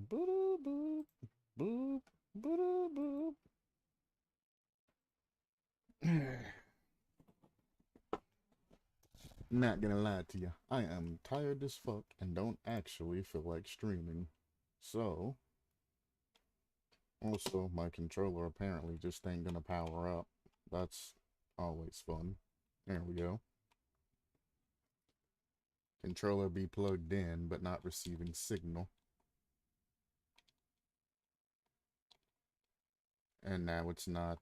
Boop, boop, boop, boop, boop. Not gonna lie to you, I am tired as fuck and don't actually feel like streaming. So, also, my controller apparently just ain't gonna power up. That's always fun. There we go. Controller be plugged in, but not receiving signal. And now it's not,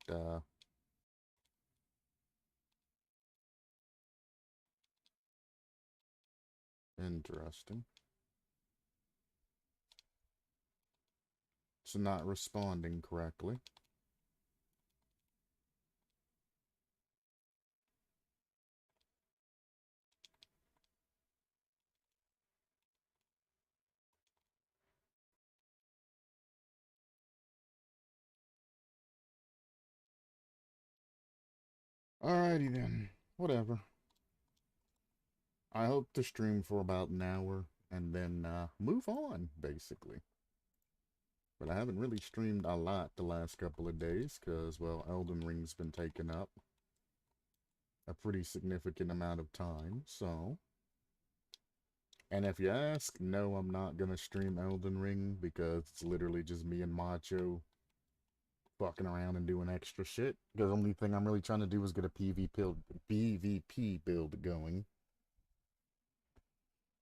interesting. It's not responding correctly. Alrighty then. Whatever. I hope to stream for about an hour and then move on, basically. But I haven't really streamed a lot the last couple of days because, well, Elden Ring's been taking up a pretty significant amount of time, so. And if you ask, no, I'm not gonna stream Elden Ring because it's literally just me and Macho fucking around and doing extra shit. Because the only thing I'm really trying to do is get a PvP build going.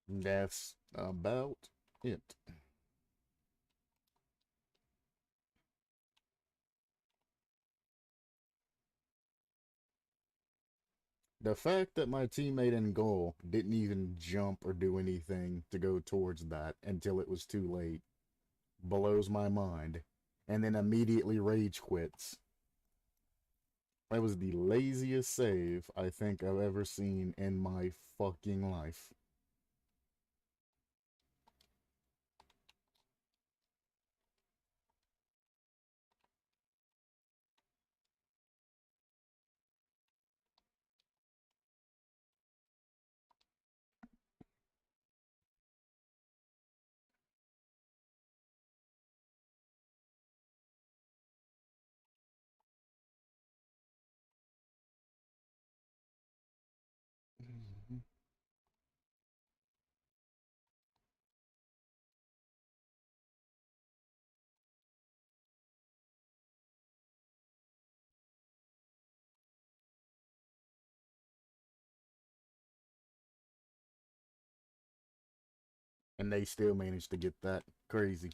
That's about it. The fact that my teammate in goal didn't even jump or do anything to go towards that until it was too late blows my mind. And then immediately rage quits. That was the laziest save I think I've ever seen in my fucking life. And they still managed to get that. Crazy.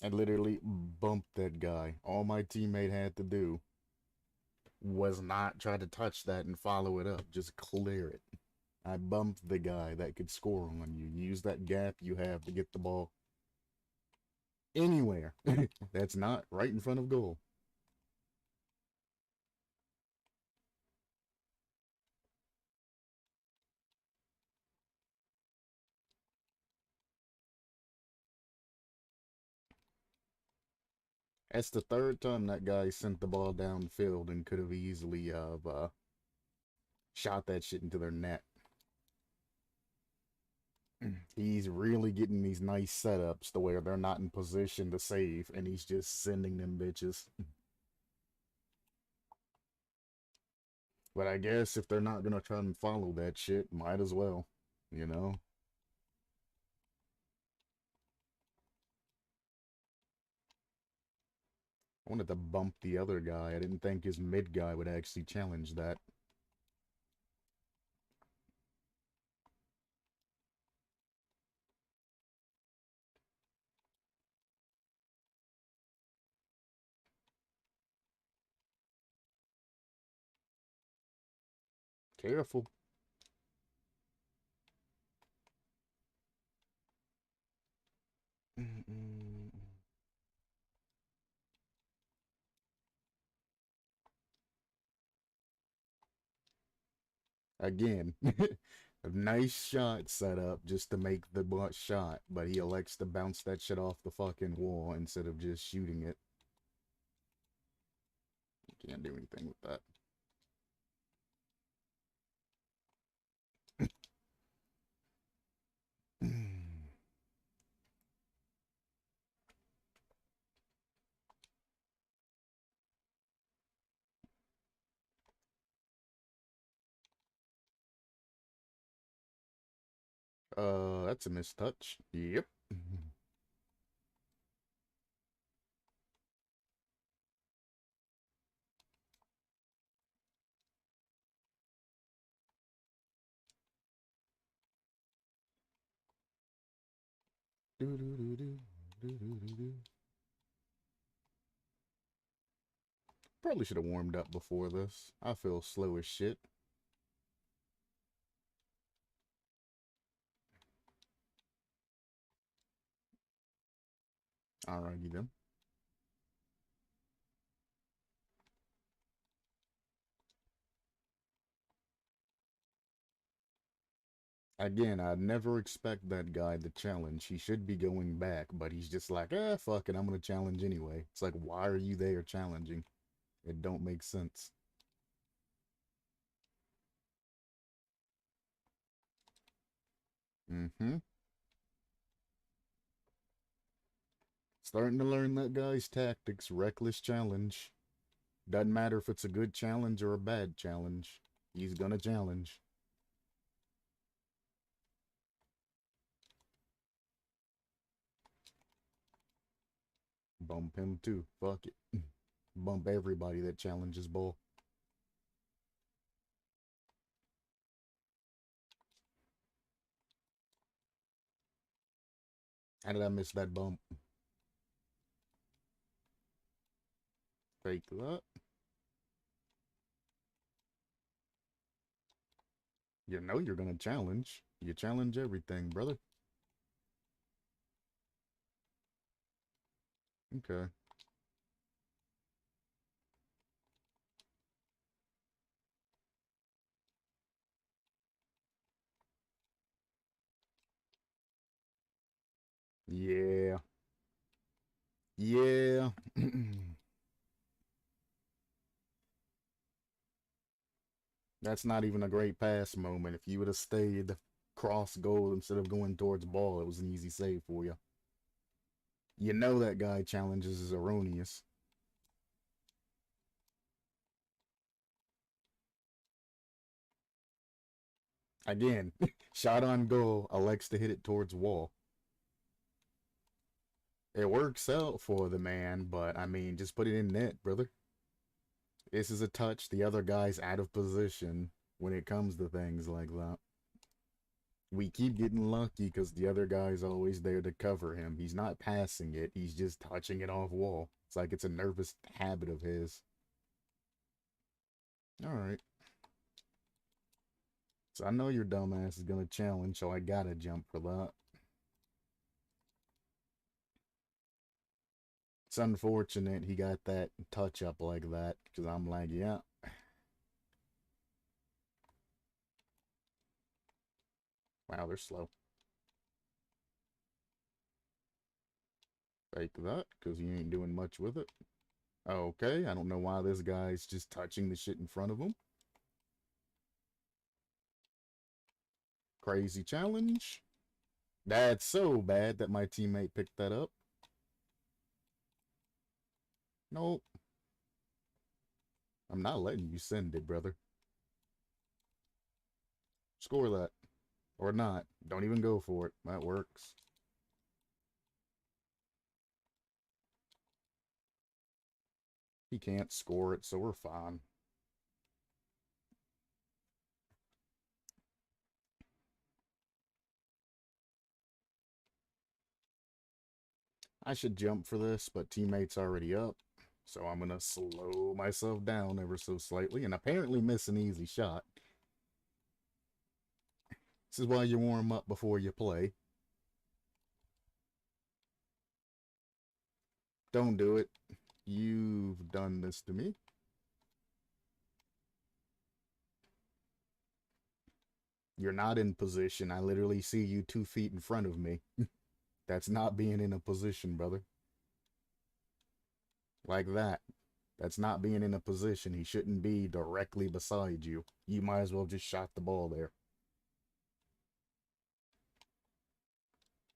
I literally bumped that guy. All my teammate had to do was not try to touch that and follow it up. Just clear it. I bumped the guy that could score on you. Use that gap you have to get the ball anywhere. That's not right in front of goal. That's the third time that guy sent the ball downfield and could have easily shot that shit into their net. He's really getting these nice setups to where they're not in position to save, and he's just sending them bitches. But I guess if they're not gonna try and follow that shit, might as well, you know? I wanted to bump the other guy. I didn't think his mid guy would actually challenge that. Careful. Again, a nice shot set up just to make the shot, but he elects to bounce that shit off the fucking wall instead of just shooting it. Can't do anything with that. That's a mistouch. Yep. Do do do do do do do do. Probably should have warmed up before this. I feel slow as shit. Alrighty then. Again, I'd never expect that guy to challenge. He should be going back, but he's just like, fuck it, I'm gonna challenge anyway. It's like, why are you there challenging? It don't make sense. Mm-hmm. Starting to learn that guy's tactics. Reckless challenge. Doesn't matter if it's a good challenge or a bad challenge. He's gonna challenge. Bump him too. Fuck it. Bump everybody that challenges bull. How did I miss that bump? Fake that. You know you're gonna challenge. You challenge everything, brother. Okay. Yeah. Yeah. That's not even a great pass moment. If you would have stayed cross goal instead of going towards ball, it was an easy save for you. You know that guy challenges is erroneous. Again, shot on goal, elects to hit it towards wall. It works out for the man, but I mean, just put it in net, brother. This is a touch. The other guy's out of position when it comes to things like that. We keep getting lucky because the other guy's always there to cover him. He's not passing it, he's just touching it off wall. It's like it's a nervous habit of his. Alright. So I know your dumbass is gonna challenge, so I gotta jump for that. It's unfortunate he got that touch up like that, because I'm like, yeah. Wow, they're slow. Fake that, because he ain't doing much with it. Okay, I don't know why this guy's just touching the shit in front of him. Crazy challenge. That's so bad that my teammate picked that up. Nope. I'm not letting you send it, brother. Score that. Or not. Don't even go for it. That works. He can't score it, so we're fine. I should jump for this, but teammate's already up. So I'm gonna slow myself down ever so slightly and apparently miss an easy shot. This is why you warm up before you play. Don't do it. You've done this to me. You're not in position. I literally see you 2 feet in front of me. That's not being in a position, brother. Like that. That's not being in a position. He shouldn't be directly beside you. You might as well just shot the ball there.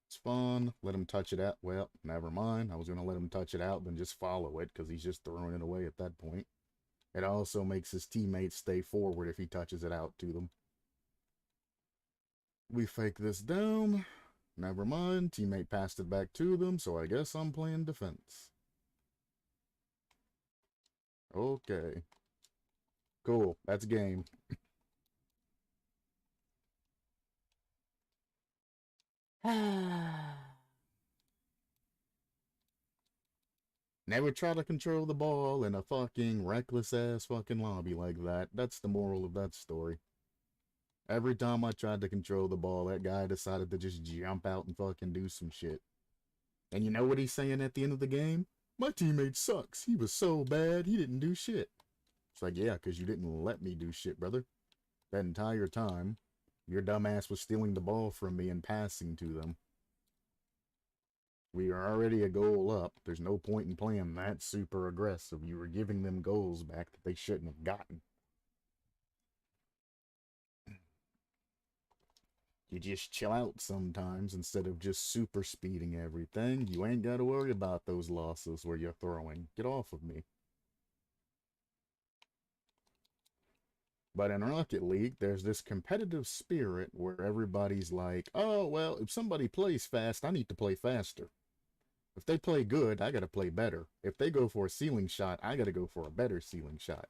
It's fun. Let him touch it out. Well, never mind. I was going to let him touch it out, then just follow it because he's just throwing it away at that point. It also makes his teammates stay forward if he touches it out to them. We fake this down. Never mind. Teammate passed it back to them, so I guess I'm playing defense. Okay. Cool. That's game. Never try to control the ball in a fucking reckless ass fucking lobby like that. That's the moral of that story. Every time I tried to control the ball, that guy decided to just jump out and fucking do some shit. And you know what he's saying at the end of the game? My teammate sucks. He was so bad, he didn't do shit. It's like, yeah, because you didn't let me do shit, brother. That entire time, your dumbass was stealing the ball from me and passing to them. We are already a goal up. There's no point in playing that super aggressive. You were giving them goals back that they shouldn't have gotten. You just chill out sometimes instead of just super speeding everything. You ain't got to worry about those losses where you're throwing. Get off of me. But in Rocket League, there's this competitive spirit where everybody's like, oh, well, if somebody plays fast, I need to play faster. If they play good, I gotta play better. If they go for a ceiling shot, I gotta go for a better ceiling shot.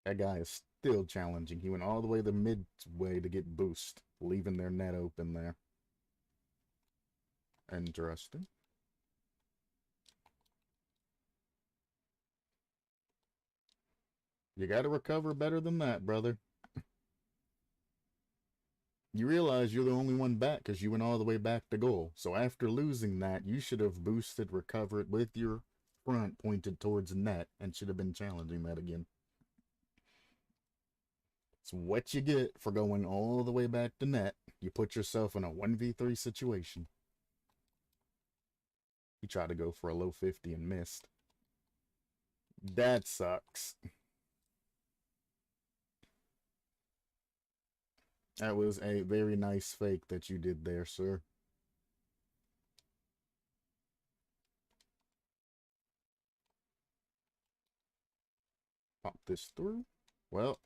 That guy is still challenging. He went all the way to midway to get boost, leaving their net open there. Interesting. You gotta recover better than that, brother. You realize you're the only one back because you went all the way back to goal. So after losing that, you should have boosted, recovered with your front pointed towards net and should have been challenging that again. It's what you get for going all the way back to net. You put yourself in a 1v3 situation. He tried to go for a low 50 and missed. That sucks. That was a very nice fake that you did there, sir. Pop this through. Well,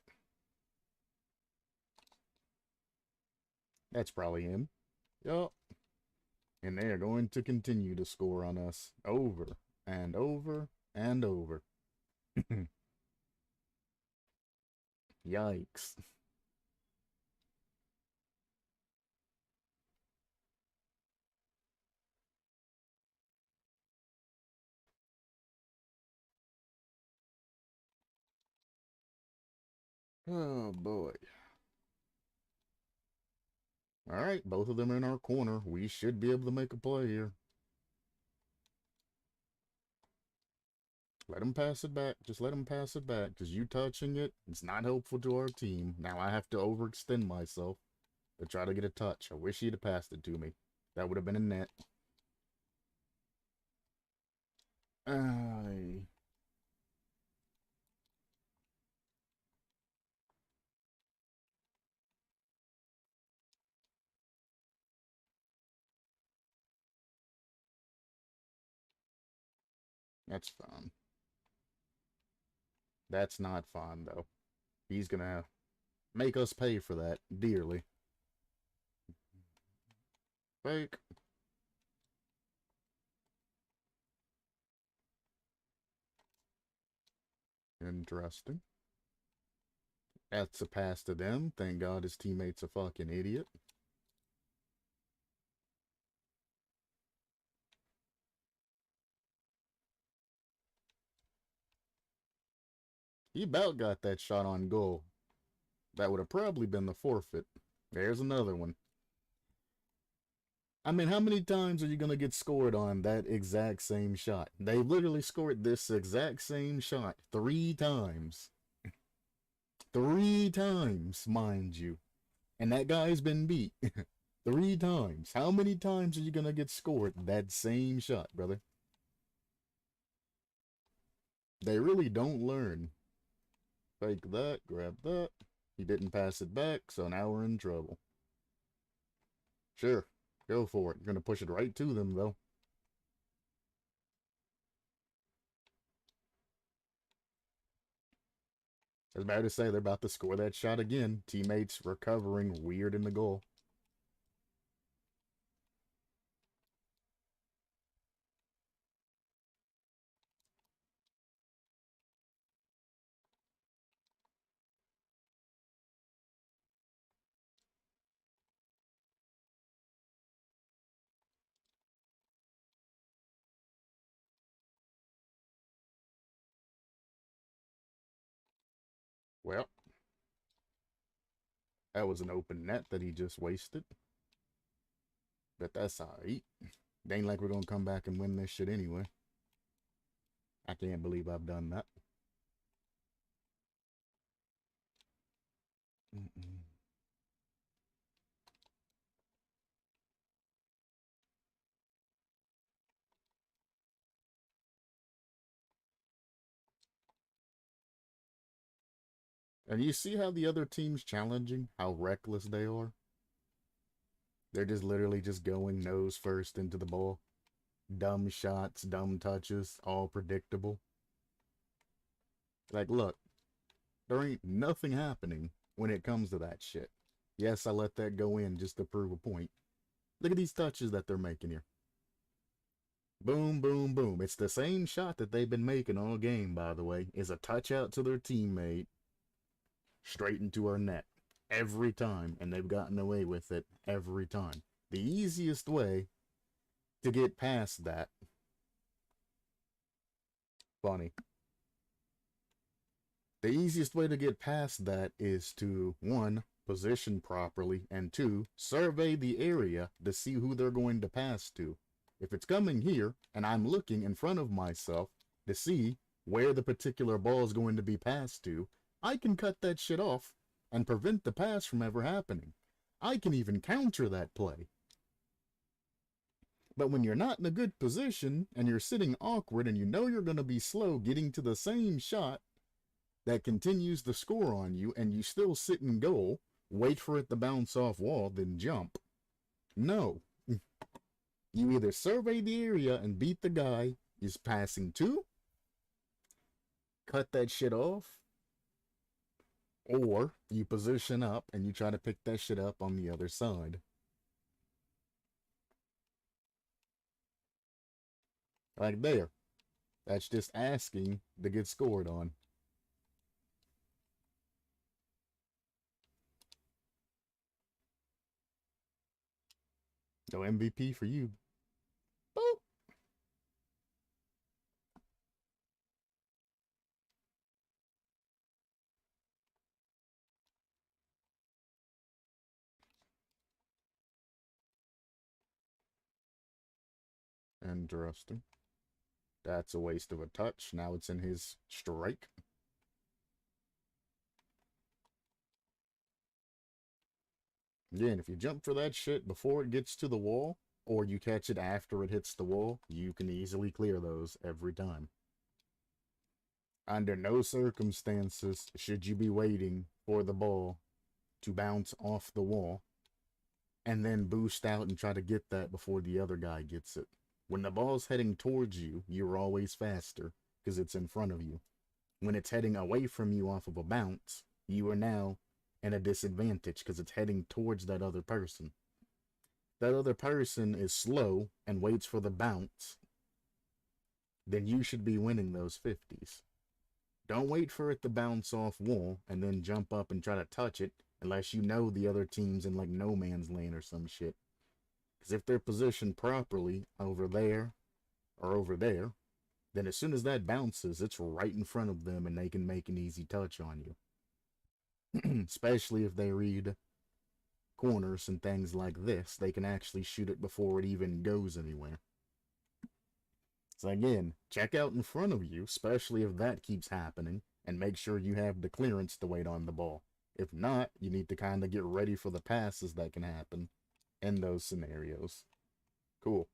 that's probably him. Yup. And they are going to continue to score on us over and over and over. Yikes. Oh boy. Alright, both of them in our corner. We should be able to make a play here. Let him pass it back. Just let him pass it back. Because you touching it, it's not helpful to our team. Now I have to overextend myself to try to get a touch. I wish he'd have passed it to me. That would have been a net. Ay. That's fine. That's not fine, though. He's gonna make us pay for that dearly. Fake. Interesting. That's a pass to them. Thank God his teammate's a fucking idiot. He about got that shot on goal. That would have probably been the forfeit. There's another one. I mean, how many times are you going to get scored on that exact same shot? They literally scored this exact same shot 3 times. 3 times, mind you. And that guy's been beat 3 times. How many times are you going to get scored that same shot, brother? They really don't learn. Fake that, grab that. He didn't pass it back, so now we're in trouble. Sure, go for it. You're going to push it right to them, though. I was about to say they're about to score that shot again. Teammates recovering weird in the goal. Well, that was an open net that he just wasted. But that's alright. It ain't like we're gonna come back and win this shit anyway. I can't believe I've done that. Mm-mm. And you see how the other team's challenging? How reckless they are? They're just literally just going nose first into the ball. Dumb shots, dumb touches, all predictable. Like, look, there ain't nothing happening when it comes to that shit. Yes, I let that go in just to prove a point. Look at these touches that they're making here. Boom, boom, boom. It's the same shot that they've been making all game, by the way. Is a touch out to their teammate straight into our net. Every time. And they've gotten away with it every time. The easiest way to get past that. Funny. The easiest way to get past that is to, one, position properly, and two, survey the area to see who they're going to pass to. If it's coming here, and I'm looking in front of myself to see where the particular ball is going to be passed to, I can cut that shit off and prevent the pass from ever happening. I can even counter that play. But when you're not in a good position, and you're sitting awkward, and you know you're going to be slow getting to the same shot, that continues to score on you, and you still sit in goal, wait for it to bounce off wall, then jump. No. You either survey the area and beat the guy is passing to, cut that shit off, or you position up and you try to pick that shit up on the other side. Like there. That's just asking to get scored on. No MVP for you. Boop. Interesting. That's a waste of a touch. Now it's in his strike. Again, if you jump for that shit before it gets to the wall, or you catch it after it hits the wall, you can easily clear those every time. Under no circumstances should you be waiting for the ball to bounce off the wall and then boost out and try to get that before the other guy gets it. When the ball's heading towards you, you're always faster because it's in front of you. When it's heading away from you off of a bounce, you are now at a disadvantage because it's heading towards that other person. That other person is slow and waits for the bounce, then you should be winning those 50s. Don't wait for it to bounce off wall and then jump up and try to touch it unless you know the other team's in like no man's land or some shit. Because if they're positioned properly over there or over there, then as soon as that bounces, it's right in front of them and they can make an easy touch on you. Especially if they read corners and things like this, they can actually shoot it before it even goes anywhere. So again, check out in front of you, especially if that keeps happening, and make sure you have the clearance to wait on the ball. If not, you need to kind of get ready for the passes that can happen in those scenarios. Cool.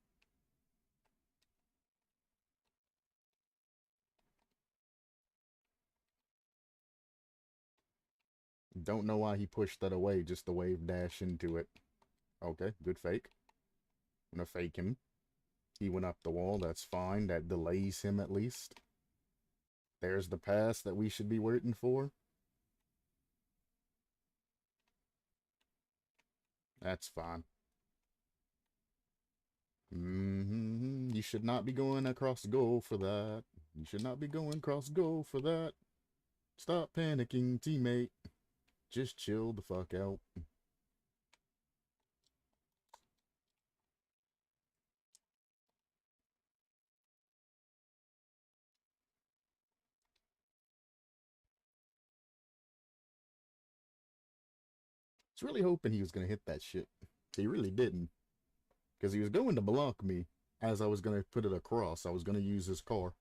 Don't know why he pushed that away just to wave dash into it. Okay, good fake. I'm gonna fake him. He went up the wall, that's fine. That delays him at least. There's the pass that we should be waiting for. That's fine. You should not be going across goal for that. You should not be going across goal for that. Stop panicking, teammate. Just chill the fuck out. I was really hoping he was going to hit that shit. He really didn't. Because he was going to block me as I was going to put it across. I was going to use his car.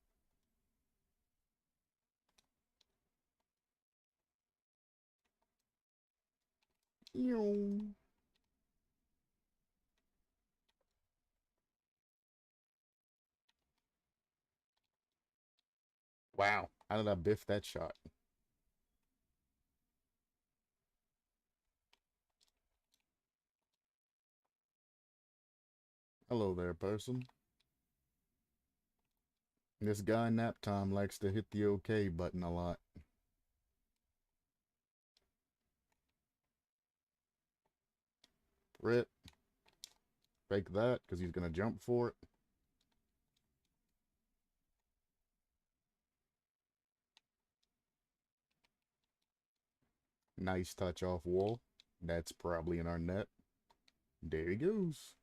Wow. How did I biff that shot? Hello there, person. This guy nap time likes to hit the OK button a lot. Rip. Fake that, because he's going to jump for it. Nice touch off wall. That's probably in our net. There he goes.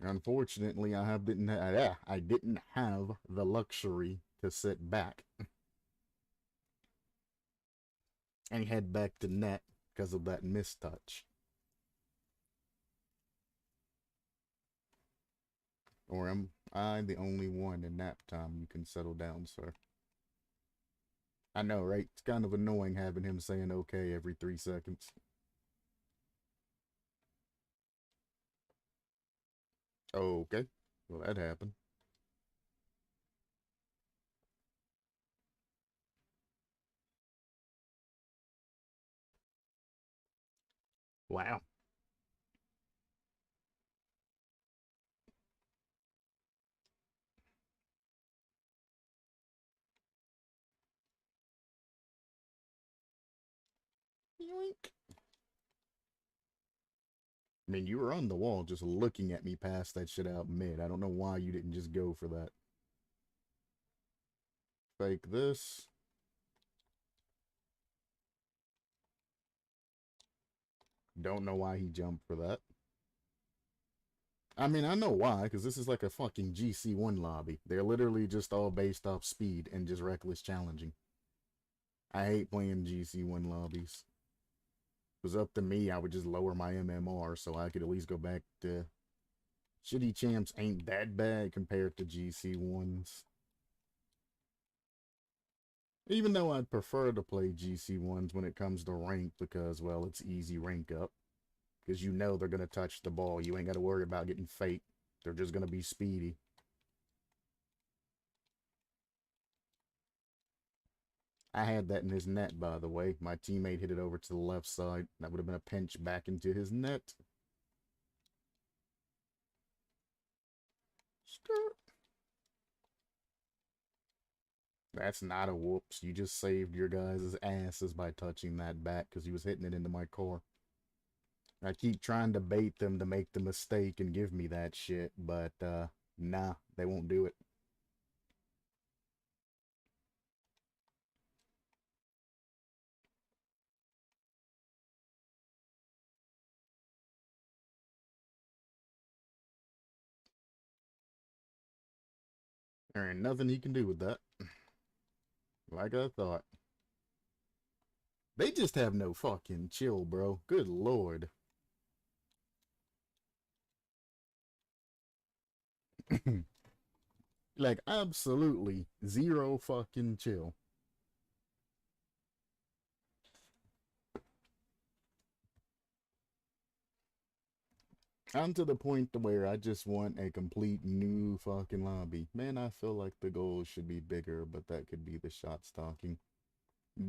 Unfortunately, I didn't have the luxury to sit back and head back to net because of that mistouch. Or am I the only one in nap time? You can settle down, sir. I know, right? It's kind of annoying having him saying okay every 3 seconds. Okay. Well, that happened. Wow. Yoink. I mean, you were on the wall just looking at me pass that shit out mid. I don't know why you didn't just go for that. Fake this. Don't know why he jumped for that. I mean, I know why, because this is like a fucking GC1 lobby. They're literally just all based off speed and just reckless challenging. I hate playing GC1 lobbies. If it was up to me, I would just lower my MMR so I could at least go back to... Shitty champs ain't that bad compared to GC1s. Even though I'd prefer to play GC1s when it comes to rank because, well, it's easy rank up. Because you know they're going to touch the ball. You ain't got to worry about getting fake. They're just going to be speedy. I had that in his net, by the way. My teammate hit it over to the left side. That would have been a pinch back into his net. Skirt. That's not a whoops. You just saved your guys' asses by touching that back because he was hitting it into my core. I keep trying to bait them to make the mistake and give me that shit, but nah, they won't do it. There ain't nothing he can do with that. Like I thought. They just have no fucking chill, bro. Good lord. Like, absolutely zero fucking chill. I'm to the point to where I just want a complete new fucking lobby. Man, I feel like the goal should be bigger, but that could be the shot stalking.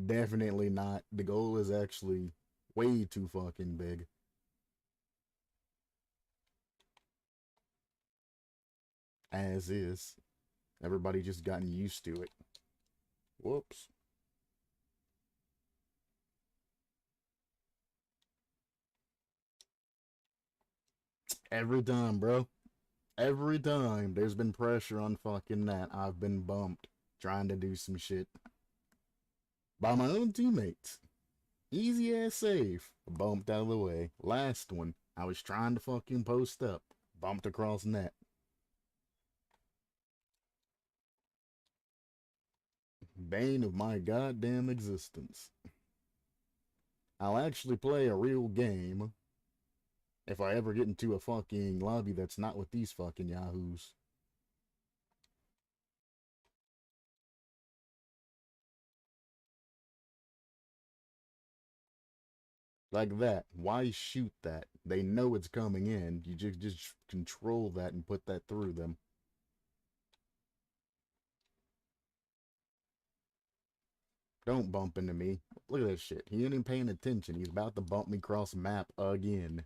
Definitely not. The goal is actually way too fucking big. As is. Everybody just gotten used to it. Whoops. Every time, bro. Every time there's been pressure on fucking that, I've been bumped trying to do some shit by my own teammates. Easy ass save. Bumped out of the way. Last one, I was trying to fucking post up. Bumped across net. Bane of my goddamn existence. I'll actually play a real game if I ever get into a fucking lobby that's not with these fucking yahoos. Like that. Why shoot that? They know it's coming in. You just control that and put that through them. Don't bump into me. Look at that shit. He ain't even paying attention. He's about to bump me cross map again.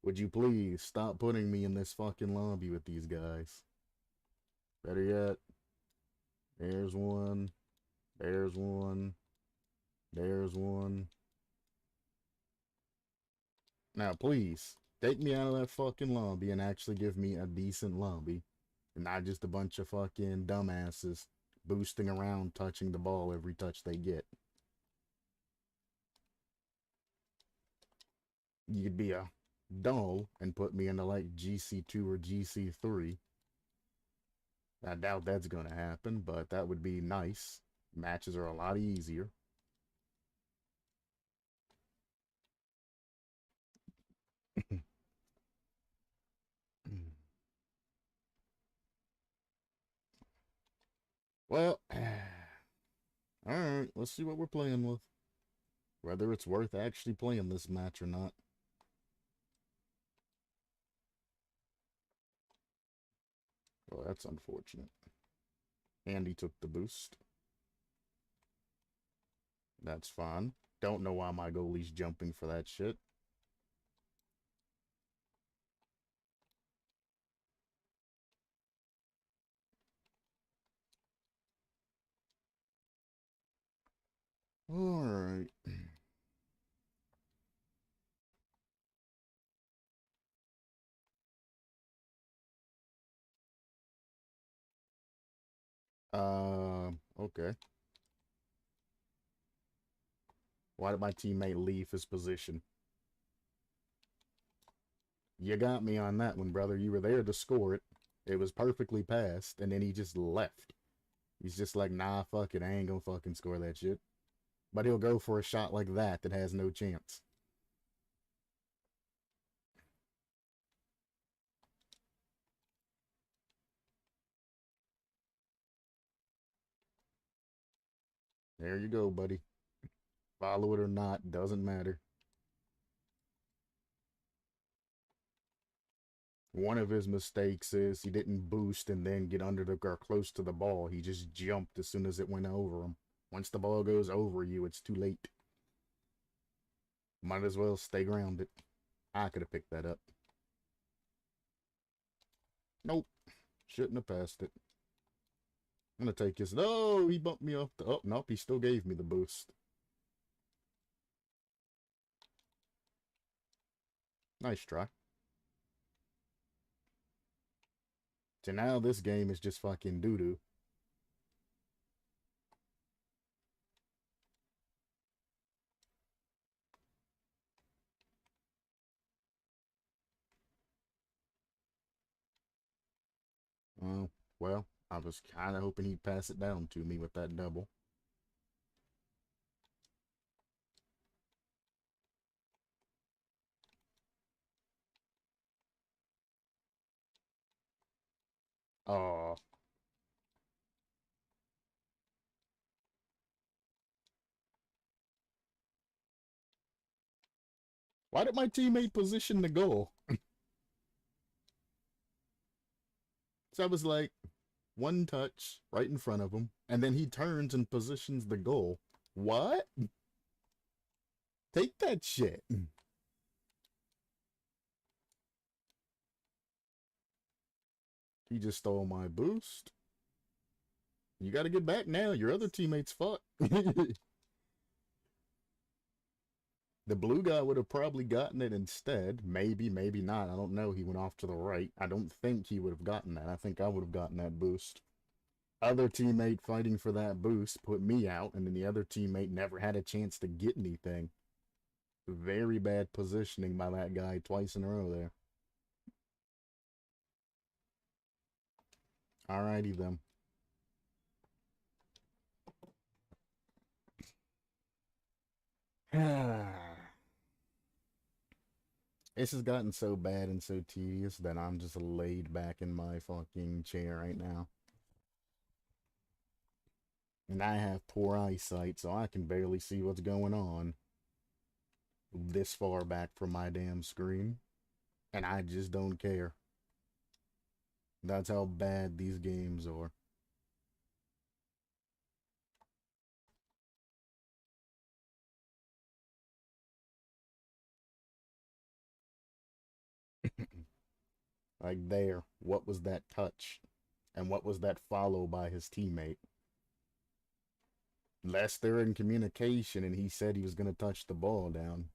Would you please stop putting me in this fucking lobby with these guys? Better yet, there's one. There's one. There's one. Now, please, take me out of that fucking lobby and actually give me a decent lobby. And not just a bunch of fucking dumbasses boosting around, touching the ball every touch they get. You could be a doll and put me into like GC2 or GC3. I doubt that's going to happen, but that would be nice. Matches are a lot easier. Well, alright, let's see what we're playing with. Whether it's worth actually playing this match or not. Well, that's unfortunate. And he took the boost. That's fine. Don't know why my goalie's jumping for that shit. Alright. Okay. Why did my teammate leave his position? You got me on that one, brother. You were there to score it. It was perfectly passed, and then he just left. He's just like, nah, fuck it. I ain't gonna fucking score that shit. But he'll go for a shot like that that has no chance. There you go, buddy. Follow it or not, doesn't matter. One of his mistakes is he didn't boost and then get under the or close to the ball. He just jumped as soon as it went over him. Once the ball goes over you, it's too late. Might as well stay grounded. I could have picked that up. Nope. Shouldn't have passed it. I'm gonna take his. Oh, he bumped me off the. Oh, nope. He still gave me the boost. Nice try. So now this game is just fucking doo doo. Well, I was kind of hoping he'd pass it down to me with that double. Oh. Why did my teammate position the goal? So I was like, one touch right in front of him, and then he turns and positions the goal. What? Take that shit. He just stole my boost. You got to get back now. Your other teammate's fucked. Then The blue guy would have probably gotten it instead. Maybe, maybe not. I don't know. He went off to the right. I don't think he would have gotten that. I think I would have gotten that boost. Other teammate fighting for that boost put me out, and then the other teammate never had a chance to get anything. Very bad positioning by that guy twice in a row there. Alrighty then. This has gotten so bad and so tedious that I'm just laid back in my fucking chair right now. And I have poor eyesight, so I can barely see what's going on this far back from my damn screen. And I just don't care. That's how bad these games are. Like there, what was that touch? And what was that follow by his teammate? Unless they're in communication and he said he was going to touch the ball down,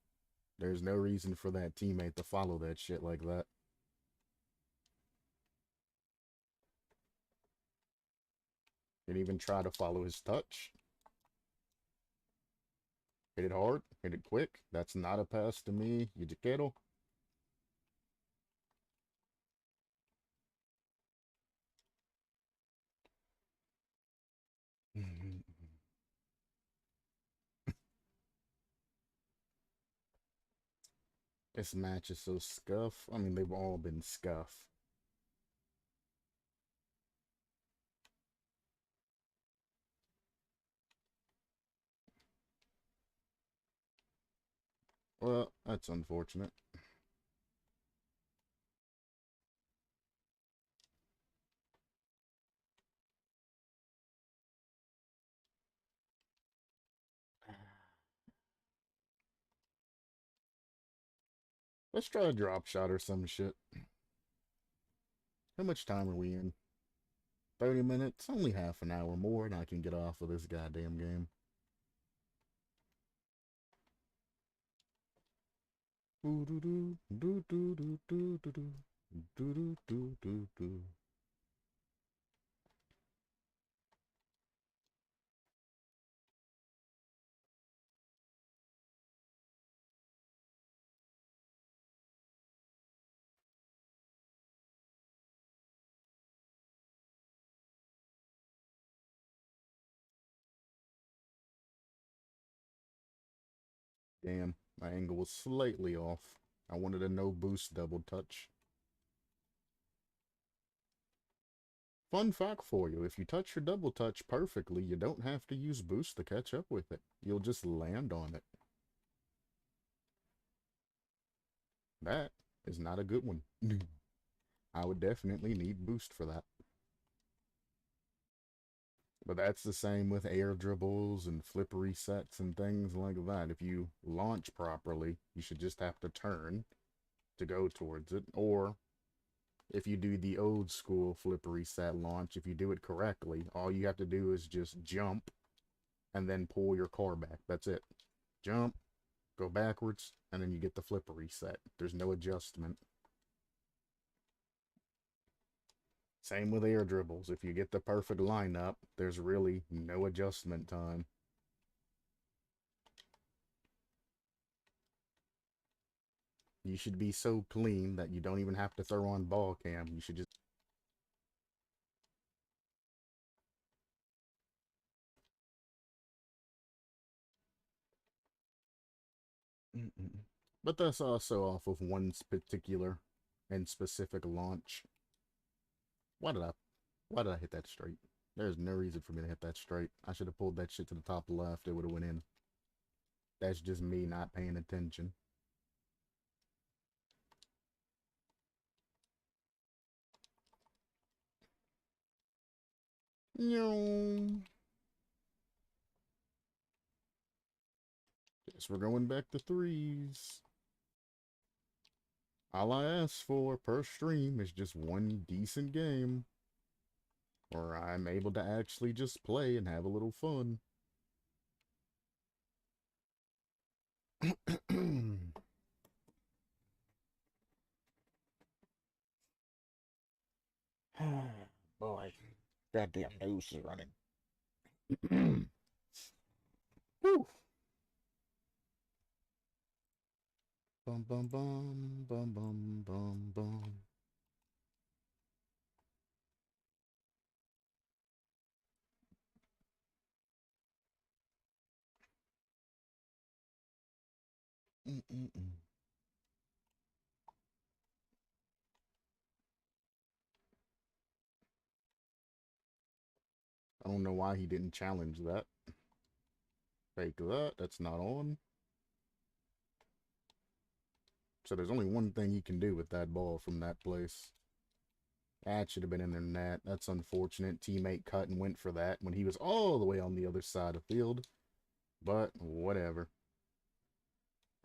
there's no reason for that teammate to follow that shit like that. Didn't even try to follow his touch. Hit it hard, hit it quick. That's not a pass to me. You quiero. This match is so scuff. I mean, they've all been scuff. Well, that's unfortunate. Let's try a drop shot or some shit. How much time are we in? 30 minutes? Only half an hour more and I can get off of this goddamn game. Damn, my angle was slightly off. I wanted a no boost double touch. Fun fact for you, if you touch your double touch perfectly, you don't have to use boost to catch up with it. You'll just land on it. That is not a good one. I would definitely need boost for that. But that's the same with air dribbles and flip resets and things like that. If you launch properly, you should just have to turn to go towards it. Or if you do the old school flip reset launch, if you do it correctly, all you have to do is just jump and then pull your car back. That's it. Jump, go backwards, and then you get the flip reset. There's no adjustment. Same with air dribbles. If you get the perfect lineup, there's really no adjustment time. You should be so clean that you don't even have to throw on ball cam. You should just... But that's also off of one particular and specific launch. Why did I Why did I hit that straight? There's no reason for me to hit that straight. I should have pulled that shit to the top left. It would have went in. That's just me not paying attention. Guess we're going back to threes. All I ask for per stream is just one decent game where I'm able to actually just play and have a little fun. Goddamn nose is running. Woo. Bum bum bum bum bum bum bum. Mm-mm-mm. I don't know why he didn't challenge that. Fake that. That's not on. So there's only one thing he can do with that ball from that place. That should have been in their net. That's unfortunate. Teammate cut and went for that when he was all the way on the other side of the field. But whatever.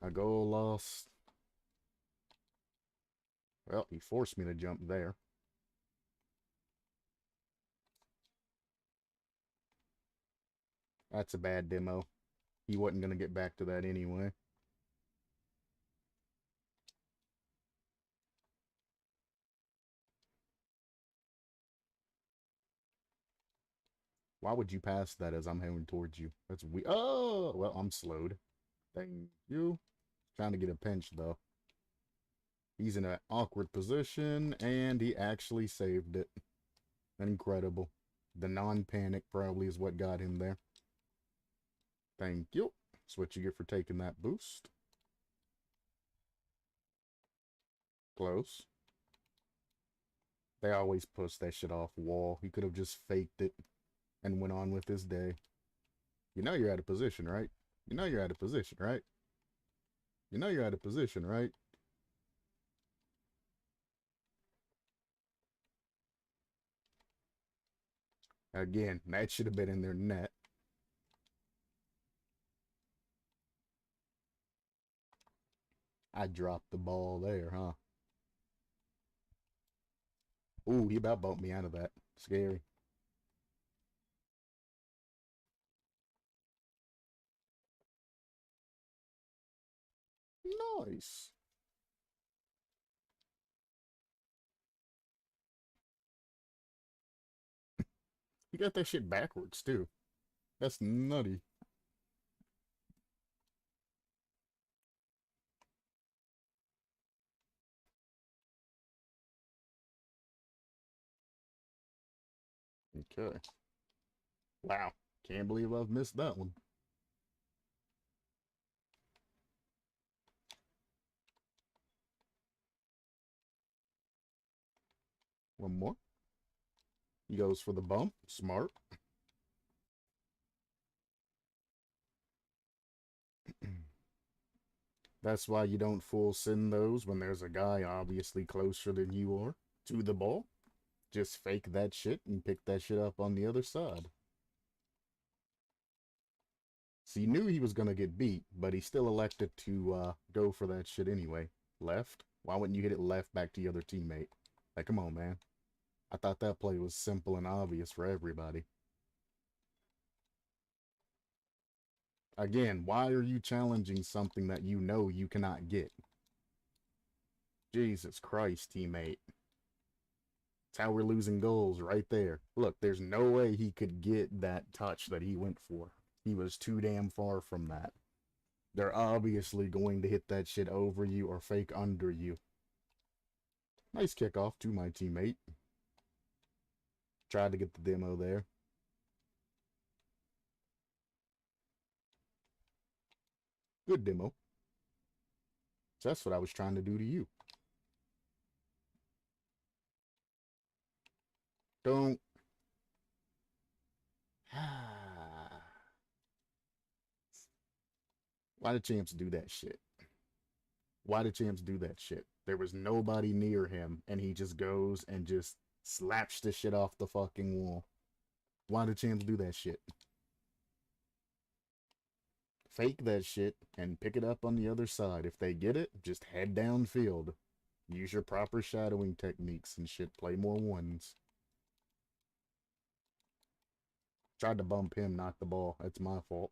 A goal lost. Well, he forced me to jump there. That's a bad demo. He wasn't going to get back to that anyway. Why would you pass that as I'm heading towards you? That's weird. Oh, well, I'm slowed. Thank you. Trying to get a pinch, though. He's in an awkward position, and he actually saved it. Incredible. The non-panic probably is what got him there. Thank you. That's what you get for taking that boost. Close. They always push that shit off wall. He could have just faked it and went on with his day. You know you're out of position, right? You know you're out of position, right? You know you're out of position, right? Again, that should have been in their net. I dropped the ball there, huh? Ooh, he about bumped me out of that. Scary. Nice. You got that shit backwards, too. That's nutty. Okay. Wow. Can't believe I've missed that one. One more. He goes for the bump. Smart. That's why you don't full send those when there's a guy obviously closer than you are to the ball. Just fake that shit and pick that shit up on the other side. So you knew he was going to get beat, but he still elected to go for that shit anyway. Left? Why wouldn't you hit it left back to your other teammate? Like, come on, man. I thought that play was simple and obvious for everybody. Again, why are you challenging something that you know you cannot get? Jesus Christ, teammate. That's how we're losing goals right there. Look, there's no way he could get that touch that he went for. He was too damn far from that. They're obviously going to hit that shit over you or fake under you. Nice kickoff to my teammate. Tried to get the demo there. Good demo. So that's what I was trying to do to you. Don't. Why did champs do that shit? Why did champs do that shit? There was nobody near him, and he just goes and just slaps the shit off the fucking wall. Why did champs do that shit? Fake that shit and pick it up on the other side. If they get it, just head downfield. Use your proper shadowing techniques and shit. Play more ones. Tried to bump him, not the ball. That's my fault.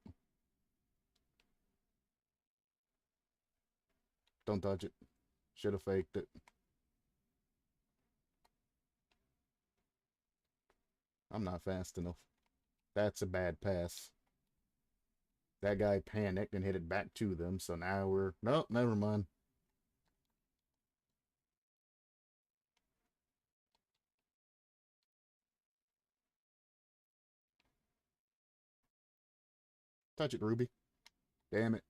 Don't touch it. Should have faked it. I'm not fast enough. That's a bad pass. That guy panicked and hit it back to them, so now we're... Nope, never mind. Touch it, Ruby. Damn it.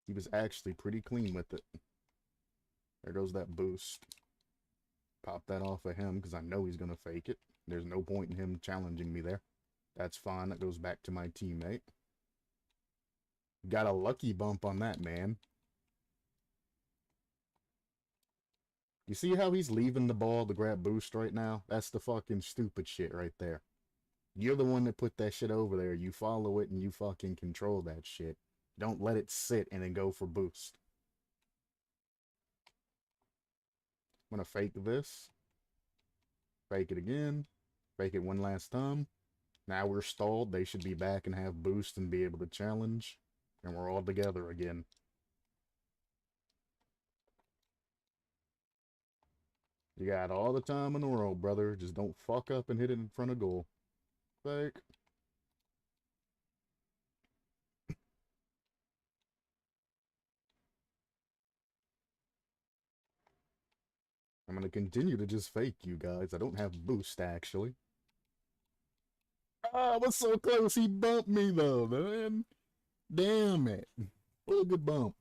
He was actually pretty clean with it. There goes that boost. Pop that off of him because I know he's going to fake it. There's no point in him challenging me there. That's fine. That goes back to my teammate. Got a lucky bump on that, man. You see how he's leaving the ball to grab boost right now? That's the fucking stupid shit right there. You're the one that put that shit over there. You follow it and you fucking control that shit. Don't let it sit and then go for boost. I'm gonna fake this. Fake it again. Fake it one last time. Now we're stalled. They should be back and have boost and be able to challenge. And we're all together again. You got all the time in the world, brother. Just don't fuck up and hit it in front of goal. Fake. I'm going to continue to just fake you guys. I don't have boost, actually. Ah, I was so close. He bumped me, though, man. Damn it. What a good bump.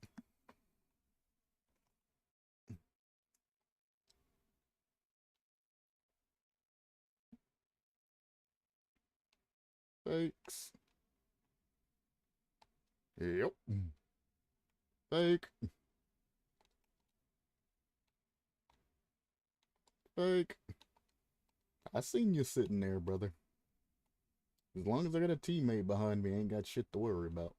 Fakes. Yep. Fake. Fake. I seen you sitting there, brother. As long as I got a teammate behind me, I ain't got shit to worry about.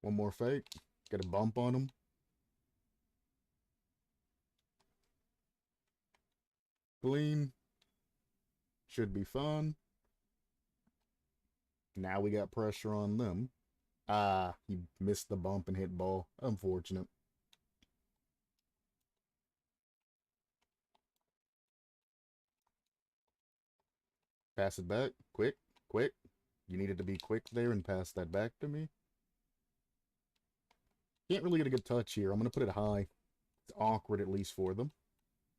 One more fake. Get a bump on him. Clean. Should be fun. Now we got pressure on them. Ah, he missed the bump and hit ball. Unfortunate. Pass it back. Quick. Quick. You needed to be quick there and pass that back to me. Can't really get a good touch here. I'm going to put it high. It's awkward, at least for them.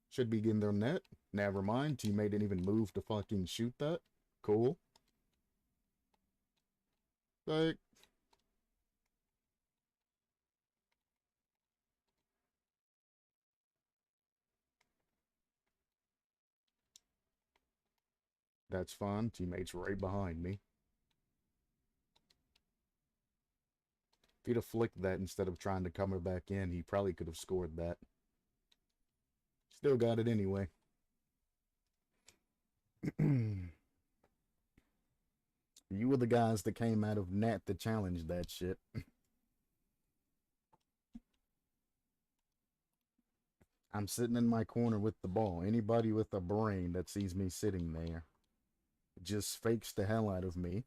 Should be in their net. Never mind. Teammate didn't even move to fucking shoot that. Cool. Like... That's fine. Teammate's right behind me. If he'd have flicked that instead of trying to come her back in, he probably could have scored that. Still got it anyway. You were the guys that came out of net to challenge that shit. I'm sitting in my corner with the ball. Anybody with a brain that sees me sitting there just fakes the hell out of me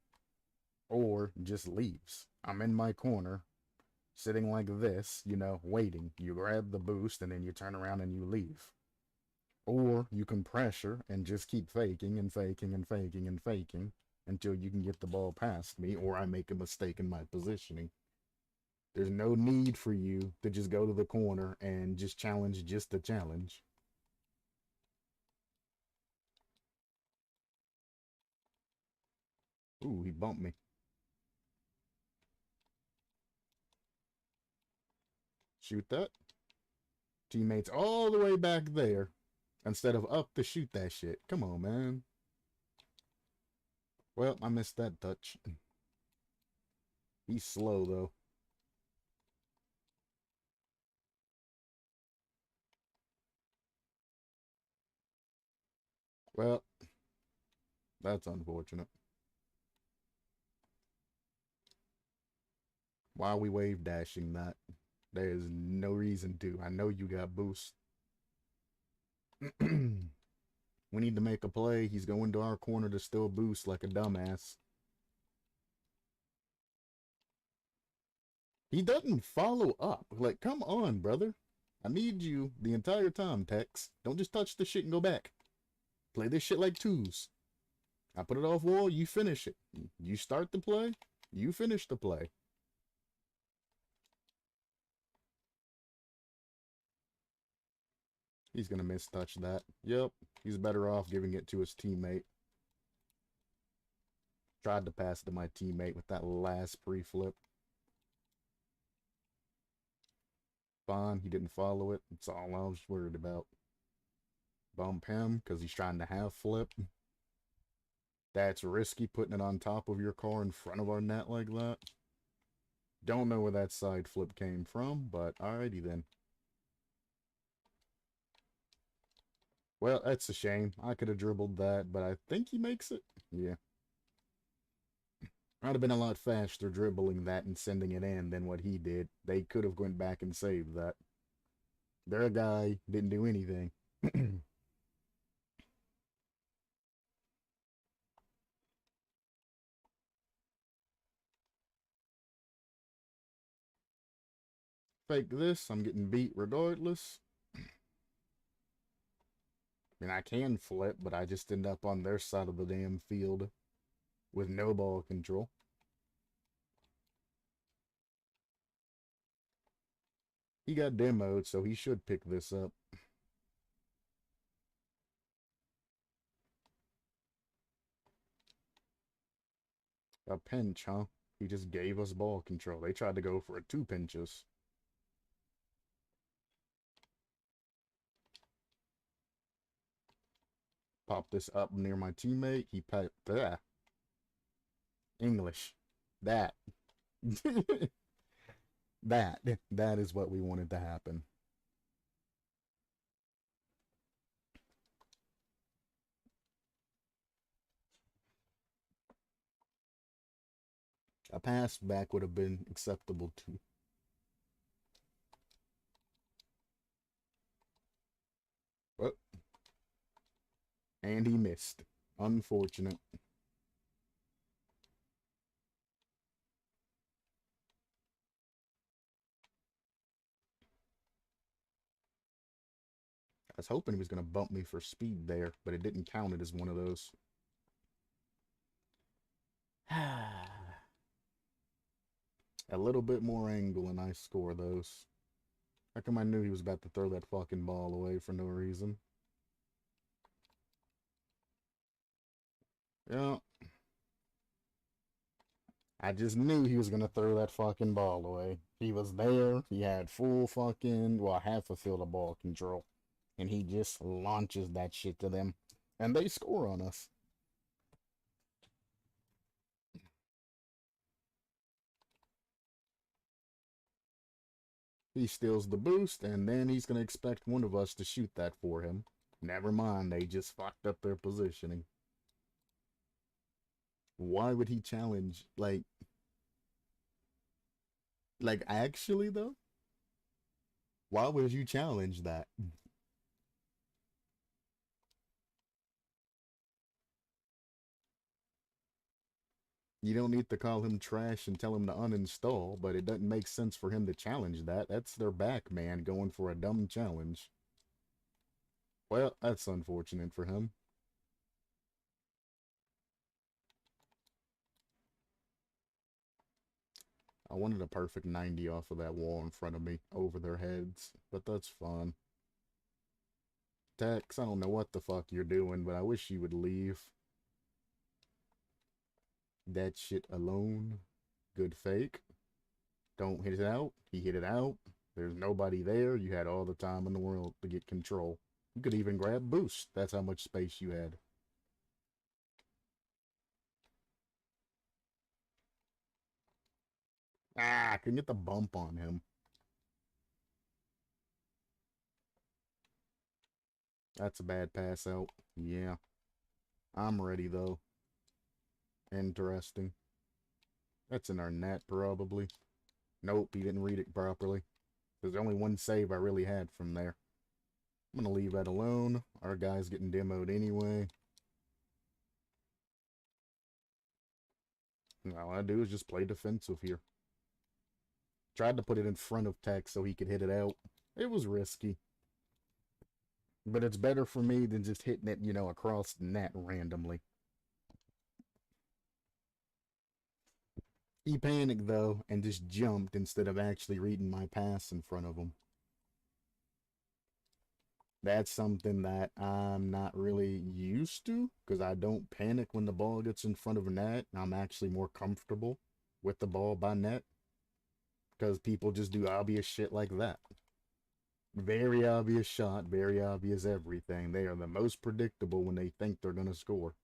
or just leaves. I'm in my corner, sitting like this, you know, waiting. You grab the boost and then you turn around and you leave. Or you can pressure and just keep faking and faking and faking and faking until you can get the ball past me or I make a mistake in my positioning. There's no need for you to just go to the corner and just challenge just to challenge. Ooh, he bumped me. Shoot that. Teammates all the way back there instead of up to shoot that shit. Come on, man. Well, I missed that touch. He's slow, though. Well, that's unfortunate. Why are we wave dashing that? There's no reason to. I know you got boost. We need to make a play. He's going to our corner to still boost like a dumbass. He doesn't follow up. Like, come on, brother. I need you the entire time, Tex. Don't just touch the shit and go back. Play this shit like twos. I put it off wall, you finish it. You start the play, you finish the play. He's gonna mistouch that. Yep, he's better off giving it to his teammate. Tried to pass it to my teammate with that last pre-flip. Fine, he didn't follow it. That's all I was worried about. Bump him because he's trying to half flip. That's risky, putting it on top of your car in front of our net like that. Don't know where that side flip came from, but alrighty then. Well, that's a shame. I could have dribbled that, but I think he makes it. Yeah. I'd have been a lot faster dribbling that and sending it in than what he did. They could have went back and saved that. Their guy didn't do anything. Fake this, I'm getting beat regardless. I mean, I can flip, but I just end up on their side of the damn field with no ball control. He got demoed, so he should pick this up. A pinch, huh? He just gave us ball control. They tried to go for a 2 pinches. Pop this up near my teammate. He piped that. English. That. That is what we wanted to happen. A pass back would have been acceptable too. Oh. And he missed. Unfortunate. I was hoping he was going to bump me for speed there, but it didn't count it as one of those. A little bit more angle and I score those. How come I knew he was about to throw that fucking ball away for no reason? Yeah. I just knew he was going to throw that fucking ball away. He was there. He had full fucking, well, half a field of ball control. And he just launches that shit to them. And they score on us. He steals the boost, and then he's going to expect one of us to shoot that for him. Never mind, they just fucked up their positioning. Why would he challenge, like actually though? Why would you challenge that? You don't need to call him trash and tell him to uninstall, but it doesn't make sense for him to challenge that. That's their back man going for a dumb challenge. Well, that's unfortunate for him. I wanted a perfect 90 off of that wall in front of me, over their heads, but that's fun. Tex, I don't know what the fuck you're doing, but I wish you would leave. That shit alone. Good fake. Don't hit it out. He hit it out. There's nobody there. You had all the time in the world to get control. You could even grab boost. That's how much space you had. Ah, I couldn't get the bump on him. That's a bad pass out. Yeah. I'm ready, though. Interesting. That's in our net, probably. Nope, he didn't read it properly. There's only one save I really had from there. I'm going to leave that alone. Our guy's getting demoed anyway. All I do is just play defensive here. Tried to put it in front of Tex so he could hit it out. It was risky. But it's better for me than just hitting it, you know, across the net randomly. He panicked, though, and just jumped instead of actually reading my pass in front of him. That's something that I'm not really used to, because I don't panic when the ball gets in front of a net. I'm actually more comfortable with the ball by net, because people just do obvious shit like that. Very obvious shot, very obvious everything. They are the most predictable when they think they're going to score.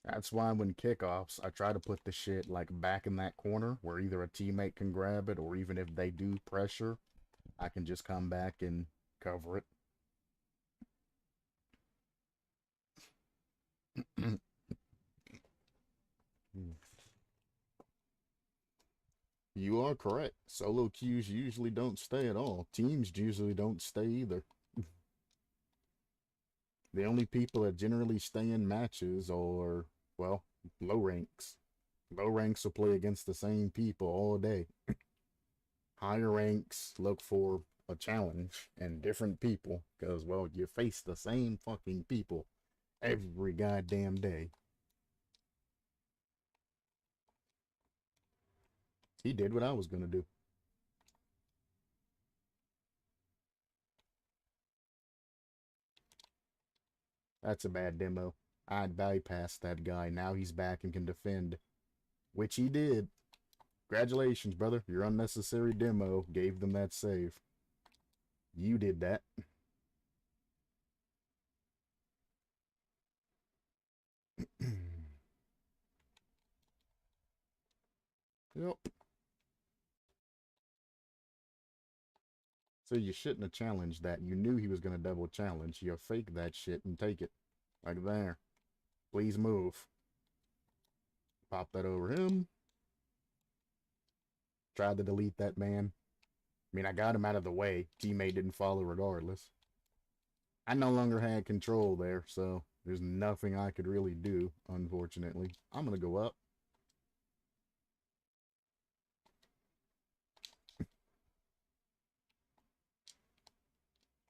That's why when kickoffs, I try to put the shit like back in that corner where either a teammate can grab it, or even if they do pressure, I can just come back and cover it. You are correct. Solo queues usually don't stay at all. Teams usually don't stay either. The only people that generally stay in matches are, well, low ranks. Low ranks will play against the same people all day. Higher ranks look for a challenge and different people because, well, you face the same fucking people every goddamn day. He did what I was gonna do. That's a bad demo. I'd bypassed that guy. Now he's back and can defend, which he did. Congratulations, brother. Your unnecessary demo gave them that save. You did that. Yep. So you shouldn't have challenged that. You knew he was going to double challenge. You fake that shit and take it. Like there. Please move. Pop that over him. Tried to delete that man. I mean, I got him out of the way. Teammate didn't follow regardless. I no longer had control there, so there's nothing I could really do, unfortunately. I'm going to go up.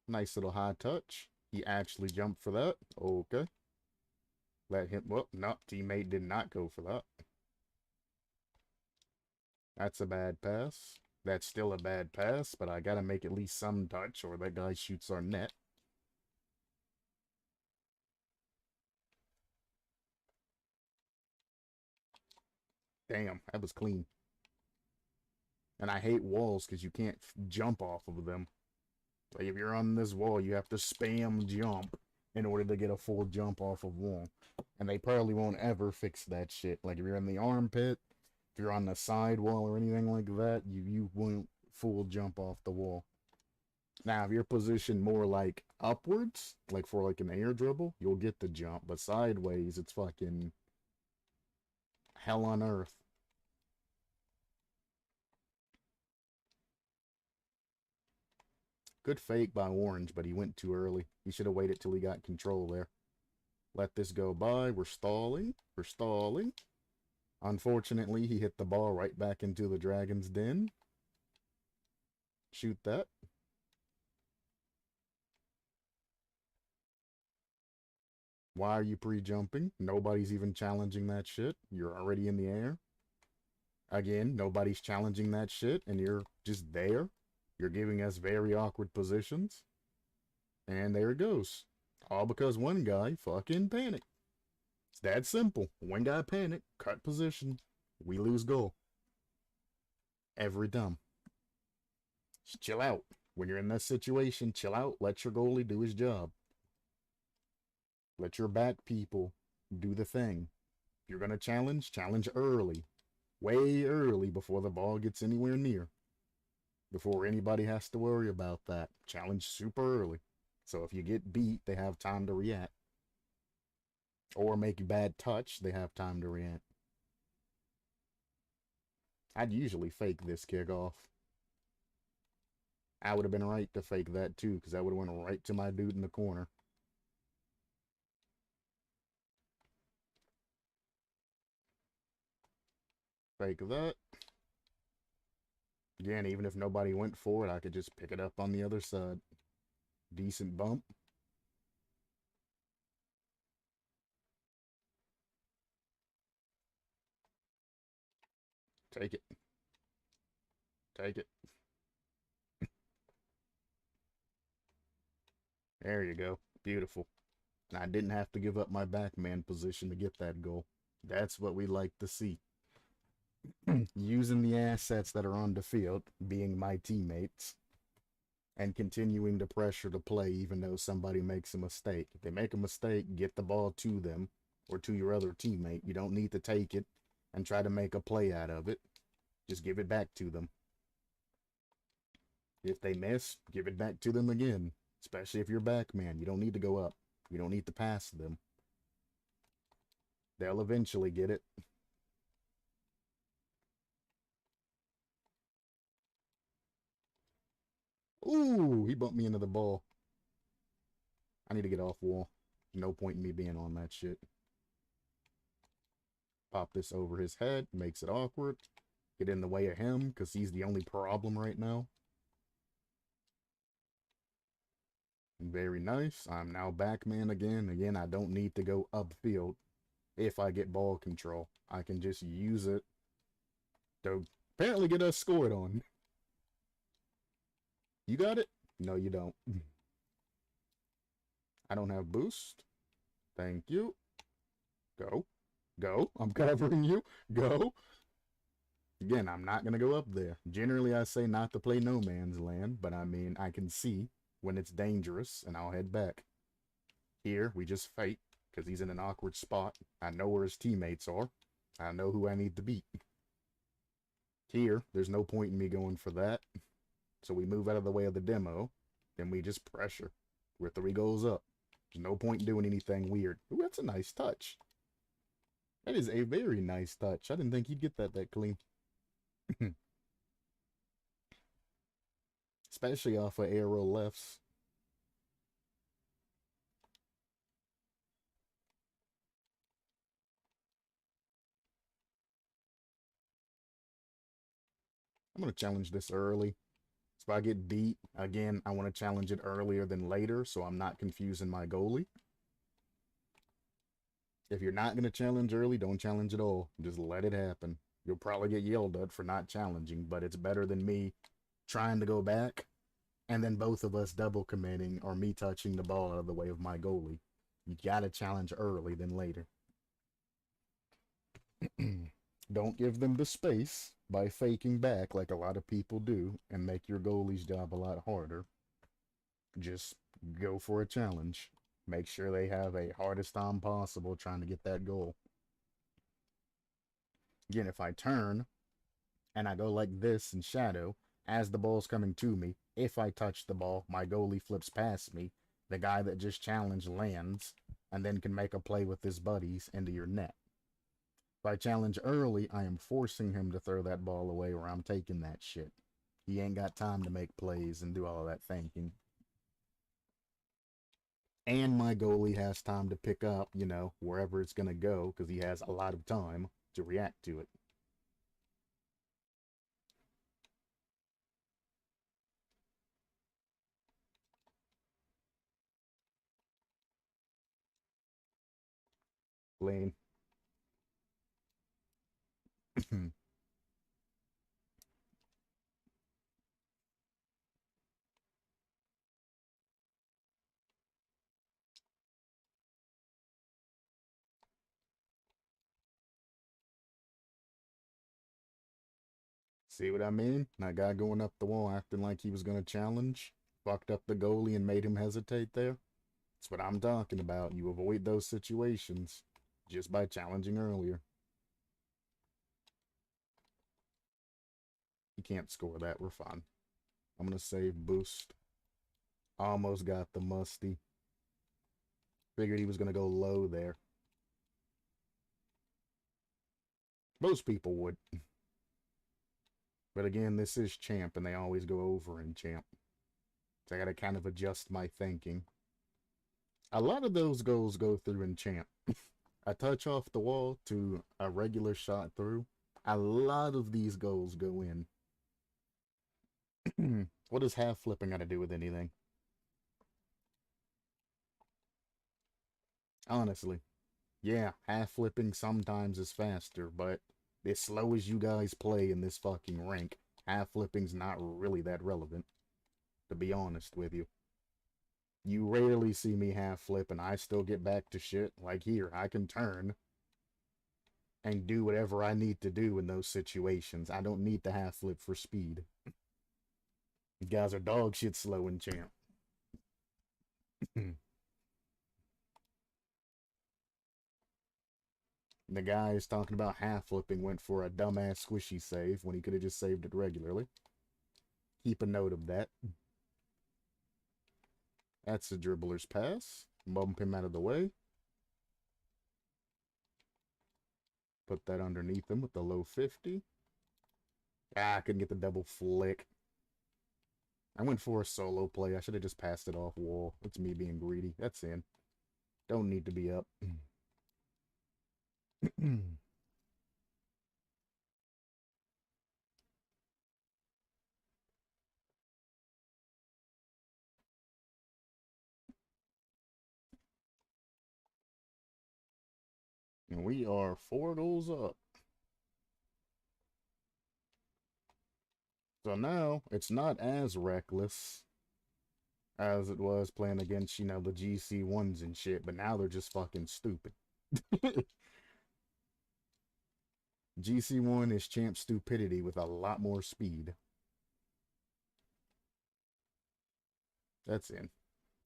Nice little high touch. He actually jumped for that. Okay. Let him... Well, no, teammate did not go for that. That's a bad pass. That's still a bad pass, but I gotta make at least some touch or that guy shoots our net. Damn, that was clean. And I hate walls because you can't jump off of them. Like if you're on this wall, you have to spam jump in order to get a full jump off of wall. And they probably won't ever fix that shit. Like if you're in the armpit, if you're on the side wall or anything like that, you won't full jump off the wall. Now, if you're positioned more like upwards, like for like an air dribble, you'll get the jump. But sideways, it's fucking hell on earth. Good fake by Orange, but he went too early. He should have waited till he got control there. Let this go by. We're stalling. We're stalling. Unfortunately, he hit the ball right back into the Dragon's Den. Shoot that. Why are you pre-jumping? Nobody's even challenging that shit. You're already in the air. Again, nobody's challenging that shit, and you're just there. You're giving us very awkward positions. And there it goes. All because one guy fucking panicked. It's that simple. One guy panicked, cut position, we lose goal. Every time. Just chill out. When you're in that situation, chill out. Let your goalie do his job. Let your back people do the thing. If you're going to challenge, challenge early. Way early before the ball gets anywhere near. Before anybody has to worry about that. Challenge super early. So if you get beat, they have time to react. Or make a bad touch, they have time to react. I'd usually fake this kickoff. I would have been right to fake that too, because I would have went right to my dude in the corner. Fake that. Again, even if nobody went for it, I could just pick it up on the other side. Decent bump. Take it. Take it. There you go. Beautiful. And I didn't have to give up my backman position to get that goal. That's what we like to see. Using the assets that are on the field, being my teammates, and continuing to pressure the play even though somebody makes a mistake. If they make a mistake, get the ball to them or to your other teammate. You don't need to take it and try to make a play out of it. Just give it back to them. If they miss, give it back to them again. Especially if you're back, man. You don't need to go up. You don't need to pass them. They'll eventually get it. Ooh, he bumped me into the ball. I need to get off wall. No point in me being on that shit. Pop this over his head. Makes it awkward. Get in the way of him because he's the only problem right now. Very nice. I'm now back man again. Again, I don't need to go upfield if I get ball control. I can just use it to apparently get us scored on. You got it? No, you don't. I don't have boost. Thank you. Go. Go. I'm covering you. Go. Again, I'm not going to go up there. Generally, I say not to play no man's land, but I mean, I can see when it's dangerous, and I'll head back. Here, we just fight, because he's in an awkward spot. I know where his teammates are. I know who I need to beat. Here, there's no point in me going for that. So we move out of the way of the demo, then we just pressure. We're 3 goals up. There's no point in doing anything weird. Ooh, that's a nice touch. That is a very nice touch. I didn't think he'd get that clean. Especially off of arrow lefts. I'm going to challenge this early. So if I get beat, again, I want to challenge it earlier than later so I'm not confusing my goalie. If you're not going to challenge early, don't challenge at all. Just let it happen. You'll probably get yelled at for not challenging, but it's better than me trying to go back and then both of us double committing or me touching the ball out of the way of my goalie. You got to challenge early than later. Don't give them the space by faking back like a lot of people do and make your goalie's job a lot harder. Just go for a challenge. Make sure they have a hardest time possible trying to get that goal. Again, if I turn and I go like this in shadow, as the ball's coming to me, if I touch the ball, my goalie flips past me, the guy that just challenged lands, and then can make a play with his buddies into your net. If I challenge early, I am forcing him to throw that ball away or I'm taking that shit. He ain't got time to make plays and do all of that thinking. And my goalie has time to pick up, you know, wherever it's going to go because he has a lot of time to react to it. Lane. See what I mean? That guy going up the wall acting like he was going to challenge, fucked up the goalie and made him hesitate there. That's what I'm talking about. You avoid those situations just by challenging earlier. He can't score that. We're fine. I'm going to save boost. Almost got the musty. Figured he was going to go low there. Most people would. But again, this is champ, and they always go over in champ. So I gotta kind of adjust my thinking. A lot of those goals go through in champ. A touch off the wall to a regular shot through. A lot of these goals go in. What does half flipping got to do with anything? Honestly. Yeah, half flipping sometimes is faster, but as slow as you guys play in this fucking rank, half flipping's not really that relevant, to be honest with you. You rarely see me half flip and I still get back to shit. Like here, I can turn and do whatever I need to do in those situations. I don't need to half flip for speed. You guys are dog shit slow in champ. The guy is talking about half flipping went for a dumbass squishy save when he could have just saved it regularly. Keep a note of that. That's the dribbler's pass. Bump him out of the way. Put that underneath him with the low 50. Ah, I couldn't get the double flick. I went for a solo play. I should have just passed it off wall. It's me being greedy. That's in. Don't need to be up. And we are 4 goals up. So now it's not as reckless as it was playing against, you know, the GC1s and shit, but now they're just fucking stupid. GC1 is champ stupidity with a lot more speed. That's in.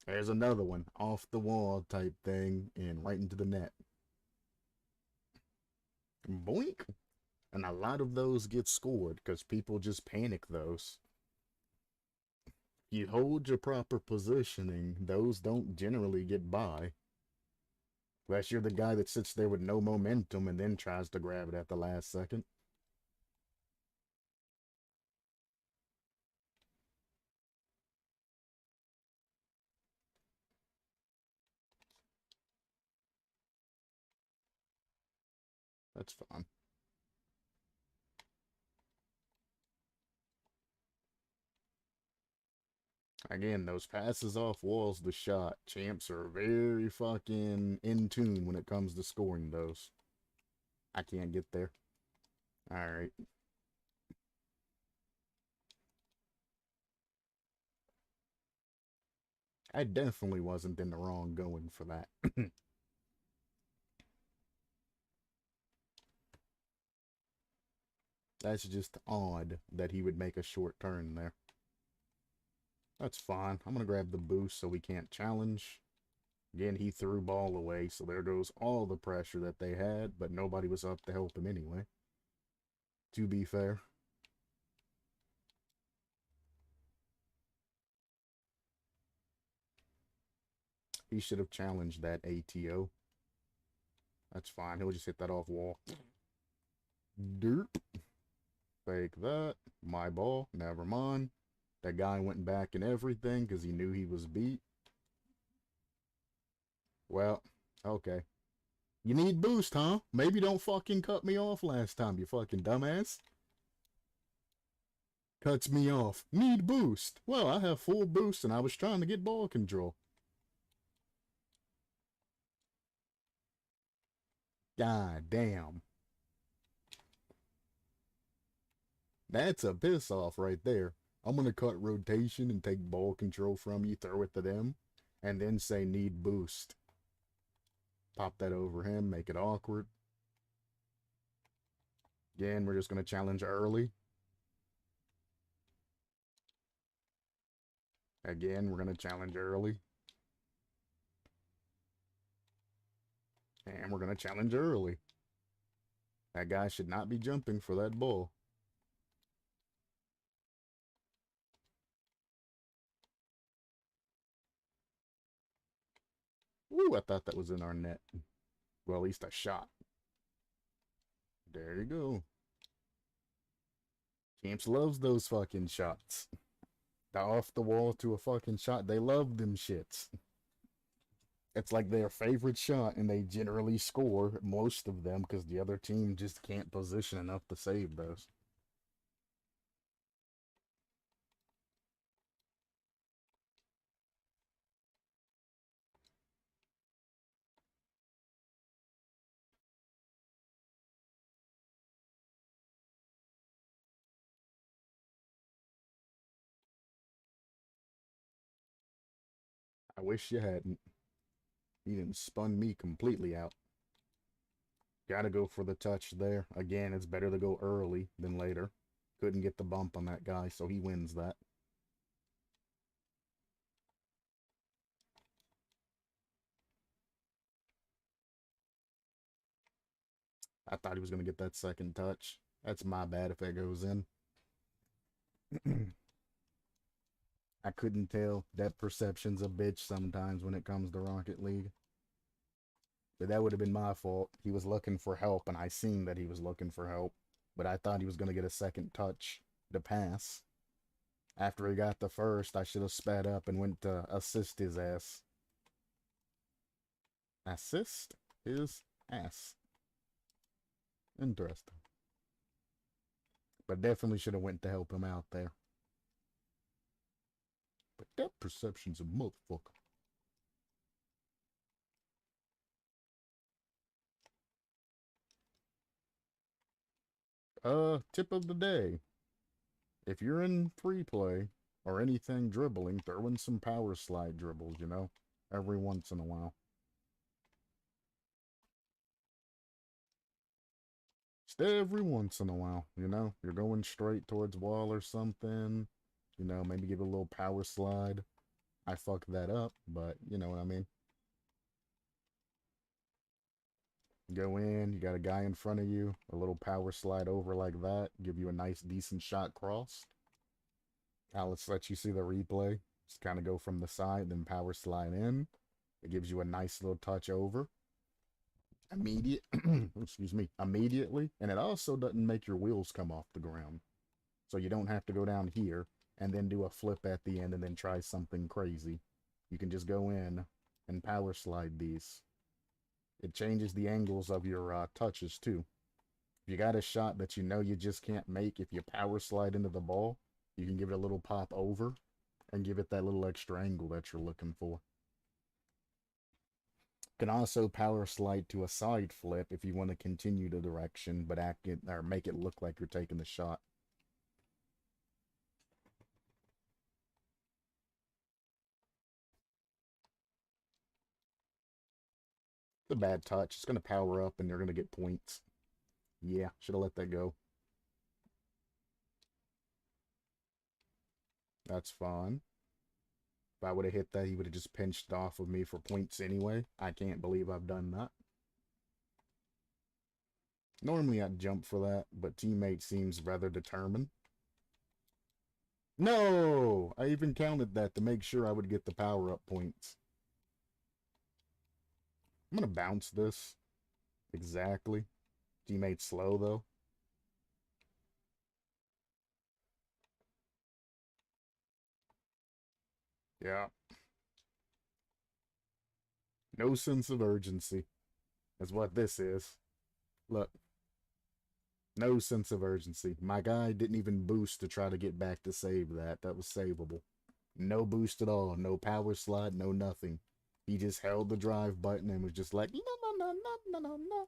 There's another one, off the wall type thing, and right into the net. Boink! And a lot of those get scored because people just panic those. You hold your proper positioning, those don't generally get by. Unless you're the guy that sits there with no momentum and then tries to grab it at the last second. That's fine. Again, those passes off walls, the shot. Champs are very fucking in tune when it comes to scoring those. I can't get there. Alright. I definitely wasn't in the wrong going for that. That's just odd that he would make a short turn there. That's fine. I'm going to grab the boost so we can't challenge. Again, he threw ball away, so there goes all the pressure that they had, but nobody was up to help him anyway. To be fair. He should have challenged that ATO. That's fine. He'll just hit that off wall. Derp. Fake that. My ball. Never mind. That guy went back and everything because he knew he was beat. Well, okay. You need boost, huh? Maybe don't fucking cut me off last time, you fucking dumbass. Cuts me off. Need boost. Well, I have full boost and I was trying to get ball control. God damn. That's a piss off right there. I'm gonna cut rotation and take ball control from you, throw it to them, and then say need boost. Pop that over him, make it awkward. Again, we're just gonna challenge early. Again, we're gonna challenge early. And we're gonna challenge early. That guy should not be jumping for that ball. Ooh, I thought that was in our net. Well, at least a shot. There you go. Champs loves those fucking shots. The off the wall to a fucking shot. They love them shits. It's like their favorite shot, and they generally score most of them because the other team just can't position enough to save those. I wish you hadn't. You didn't spun me completely out. Gotta go for the touch there. Again, it's better to go early than later. Couldn't get the bump on that guy, so he wins that. I thought he was going to get that second touch. That's my bad if that goes in. I couldn't tell. Depth perception's a bitch sometimes when it comes to Rocket League. But that would have been my fault. He was looking for help, and I seen that he was looking for help. But I thought he was going to get a second touch to pass. After he got the first, I should have sped up and went to assist his ass. Assist his ass. Interesting. But definitely should have went to help him out there. But depth perception's a motherfucker. Tip of the day. If you're in free play or anything dribbling, throw in some power slide dribbles, you know, every once in a while. Just every once in a while, you know, you're going straight towards wall or something, you know, maybe give it a little power slide. I fucked that up, but you know what I mean. Go in, you got a guy in front of you, a little power slide over like that, give you a nice decent shot cross. Now let's let you see the replay. Just kind of go from the side, then power slide in. It gives you a nice little touch over. Immediate, excuse me, immediately. And it also doesn't make your wheels come off the ground. So you don't have to go down here and then do a flip at the end and then try something crazy. You can just go in and power slide these. It changes the angles of your touches too. If you got a shot that you know you just can't make, if you power slide into the ball, you can give it a little pop over and give it that little extra angle that you're looking for. Can also power slide to a side flip if you want to continue the direction, but act it or make it look like you're taking the shot. It's a bad touch. It's going to power up and you're going to get points. Yeah, should have let that go. That's fine. If I would have hit that, he would have just pinched off of me for points anyway. I can't believe I've done that. Normally I'd jump for that, but teammate seems rather determined. No! I even counted that to make sure I would get the power-up points. I'm gonna bounce this. Exactly. Teammate slow, though. Yeah. No sense of urgency is what this is. Look. No sense of urgency. My guy didn't even boost to try to get back to save that. That was savable. No boost at all. No power slide. No nothing. He just held the drive button and was just like, no, no, no, no, no, no, no.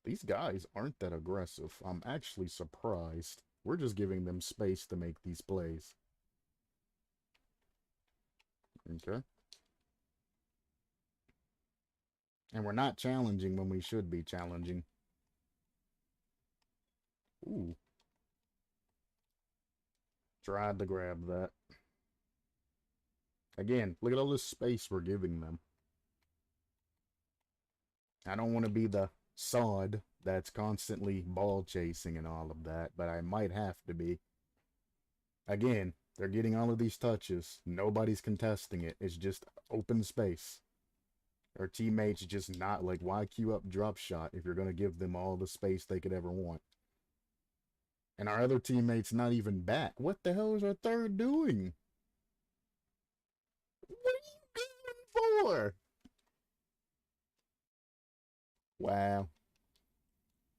These guys aren't that aggressive. I'm actually surprised. We're just giving them space to make these plays. Okay. And we're not challenging when we should be challenging. Ooh. Tried to grab that. Again, look at all this space we're giving them. I don't want to be the sod that's constantly ball chasing and all of that, but I might have to be. Again, they're getting all of these touches. Nobody's contesting it. It's just open space. Our teammates just not like, why queue up drop shot if you're gonna give them all the space they could ever want? And our other teammates not even back. What the hell is our third doing? What are you going for? Wow.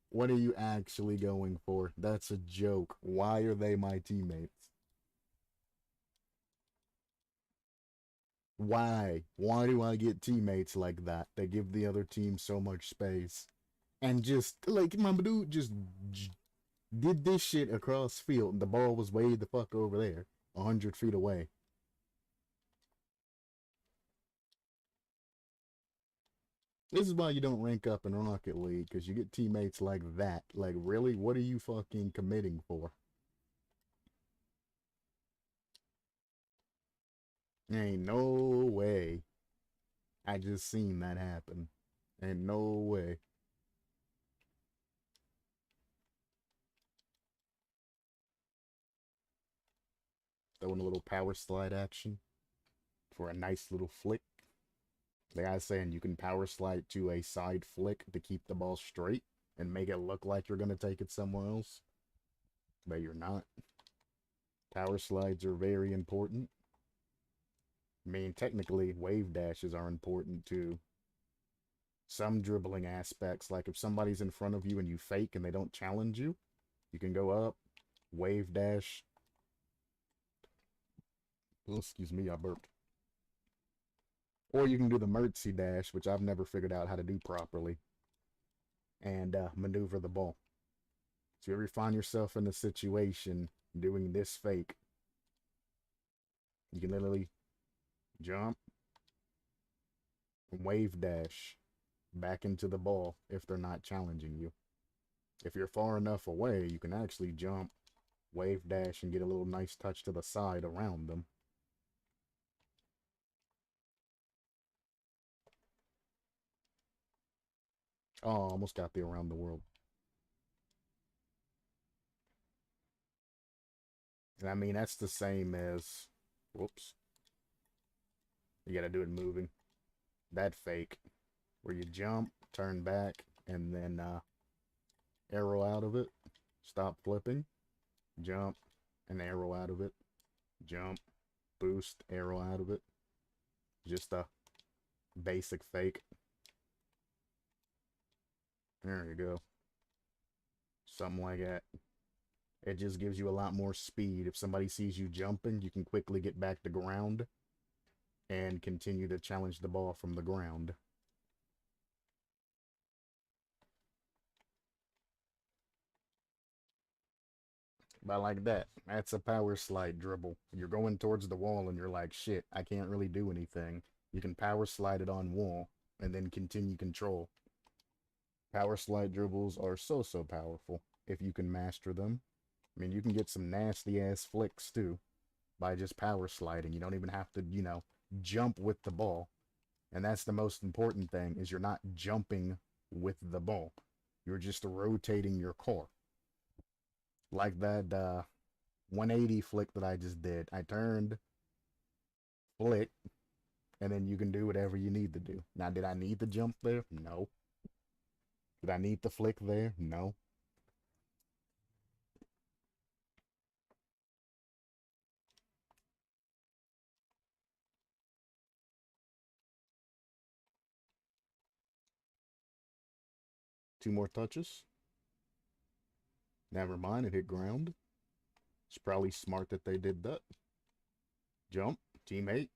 What are you actually going for? That's a joke. Why are they my teammates? Why? Why do I get teammates like that? They give the other team so much space. And just, like, my dude just did this shit across field, and the ball was way the fuck over there, 100 feet away. This is why you don't rank up in Rocket League, because you get teammates like that. Like, really? What are you fucking committing for? Ain't no way. I just seen that happen. Ain't no way. Throwing a little power slide action for a nice little flick. The guy's saying you can power slide to a side flick to keep the ball straight and make it look like you're going to take it somewhere else, but you're not. Power slides are very important. I mean, technically, wave dashes are important too. Some dribbling aspects, like if somebody's in front of you and you fake and they don't challenge you, you can go up, wave dash. Oh, excuse me, I burped. Or you can do the Mertzy dash, which I've never figured out how to do properly, and maneuver the ball. So if you ever find yourself in a situation doing this fake, you can literally jump and wave dash back into the ball if they're not challenging you. If you're far enough away, you can actually jump, wave dash, and get a little nice touch to the side around them. Oh, almost got the around the world. And I mean, that's the same as, whoops, you gotta do it moving. That fake, where you jump, turn back, and then arrow out of it, stop flipping, jump, and arrow out of it, jump, boost, arrow out of it. Just a basic fake. There you go. Something like that. It just gives you a lot more speed. If somebody sees you jumping, you can quickly get back to ground and continue to challenge the ball from the ground. But like that, that's a power slide dribble. You're going towards the wall and you're like, shit, I can't really do anything. You can power slide it on wall and then continue control. Power slide dribbles are so powerful if you can master them. I mean, you can get some nasty ass flicks too by just power sliding. You don't even have to, jump with the ball. And that's the most important thing, is you're not jumping with the ball. You're just rotating your car. Like that 180 flick that I just did. I turned, flick, and then you can do whatever you need to do. Now, did I need to jump there? No. Did I need the flick there? No. Two more touches. Never mind, it hit ground. It's probably smart that they did that. Jump, teammate.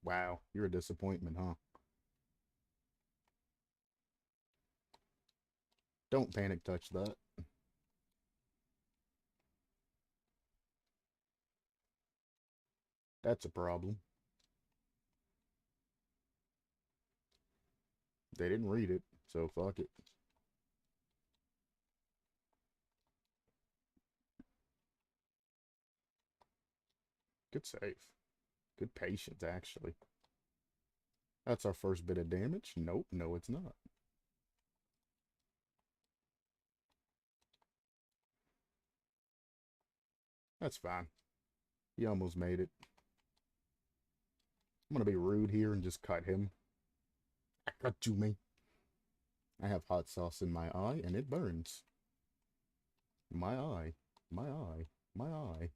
Wow, you're a disappointment, huh? Don't panic touch that. That's a problem. They didn't read it, so fuck it. Good save. Good patience, actually. That's our first bit of damage. Nope, no, it's not. That's fine. He almost made it. I'm gonna be rude here and just cut him. I cut you, me. I have hot sauce in my eye and it burns. My eye. My eye. My eye.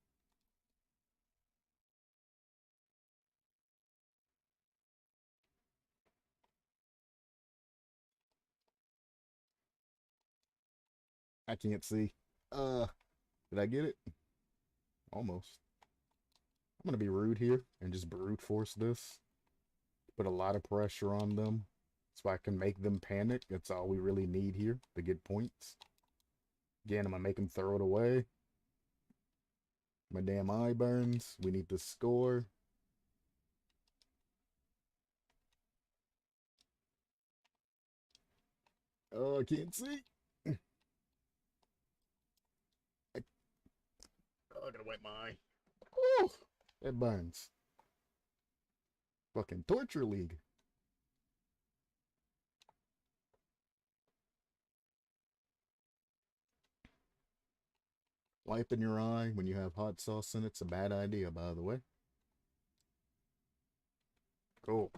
I can't see. Did I get it? Almost. I'm gonna be rude here and just brute force this. Put a lot of pressure on them so I can make them panic. That's all we really need here to get points. Again, I'm gonna make them throw it away. My damn eye burns. We need to score. Oh, I can't see. Oh, I gotta wipe my eye. Oh, it burns. Fucking torture league. Wiping your eye when you have hot sauce in it's a bad idea, by the way. Cool.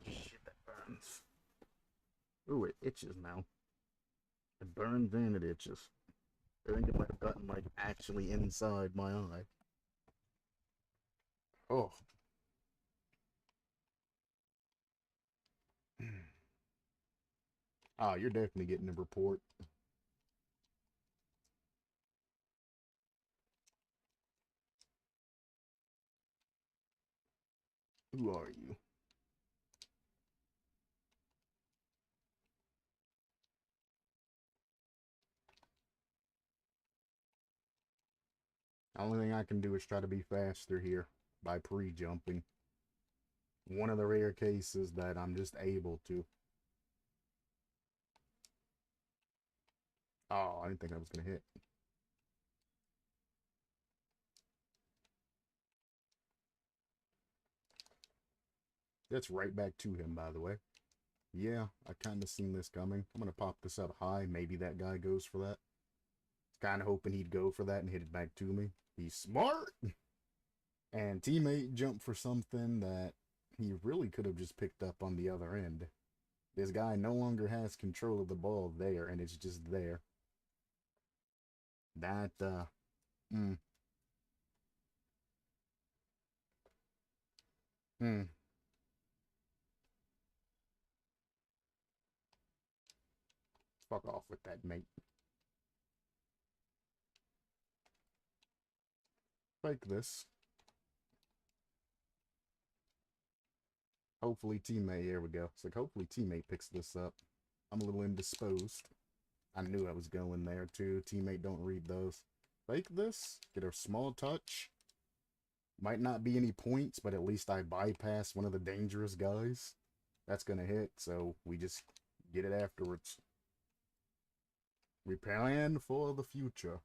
Shit, that burns. Ooh, it itches now. It burns and it itches. I think it might have gotten, like, actually inside my eye. Oh. Ah, you're definitely getting a report. Who are you? The only thing I can do is try to be faster here by pre-jumping. One of the rare cases that I'm just able to. Oh, I didn't think I was going to hit. That's right back to him, by the way. Yeah, I kind of seen this coming. I'm going to pop this up high. Maybe that guy goes for that. Kind of hoping he'd go for that and hit it back to me. He's smart! And teammate jumped for something that he really could have just picked up on the other end. This guy no longer has control of the ball there, and it's just there. That, hmm. Fuck off with that, mate. Fake this. Hopefully teammate, here we go. It's like, hopefully teammate picks this up. I'm a little indisposed. I knew I was going there too. Teammate don't read those. Fake this. Get a small touch. Might not be any points, but at least I bypass one of the dangerous guys. That's gonna hit, so we just get it afterwards. We plan for the future.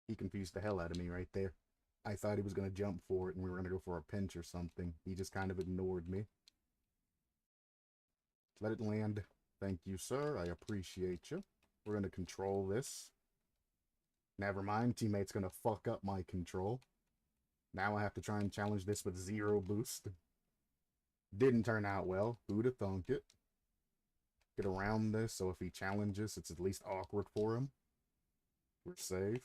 He confused the hell out of me right there. I thought he was going to jump for it and we were going to go for a pinch or something. He just kind of ignored me. Let it land. Thank you, sir. I appreciate you. We're going to control this. Never mind. Teammate's going to fuck up my control. Now I have to try and challenge this with 0 boost. Didn't turn out well. Who'd have thunk it? Get around this so if he challenges, it's at least awkward for him. We're safe.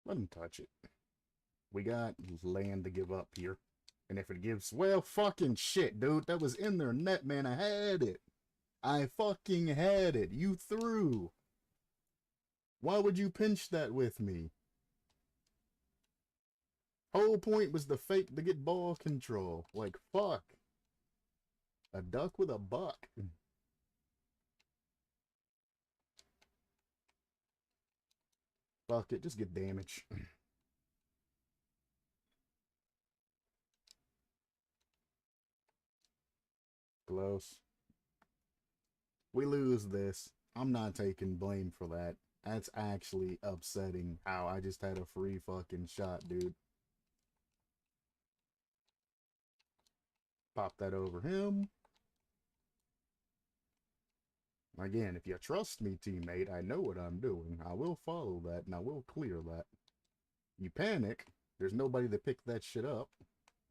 Let him touch it. We got land to give up here. And if it gives, well, fucking shit, dude. That was in their net, man. I had it. I fucking had it. You threw. Why would you pinch that with me? Whole point was the fake to get ball control. Like, fuck. A duck with a buck. Fuck it, just get damage. Close. We lose this. I'm not taking blame for that. That's actually upsetting how I just had a free fucking shot, dude. pop that over him. Again, if you trust me, teammate, I know what I'm doing. I will follow that, and I will clear that. You panic, there's nobody to pick that shit up,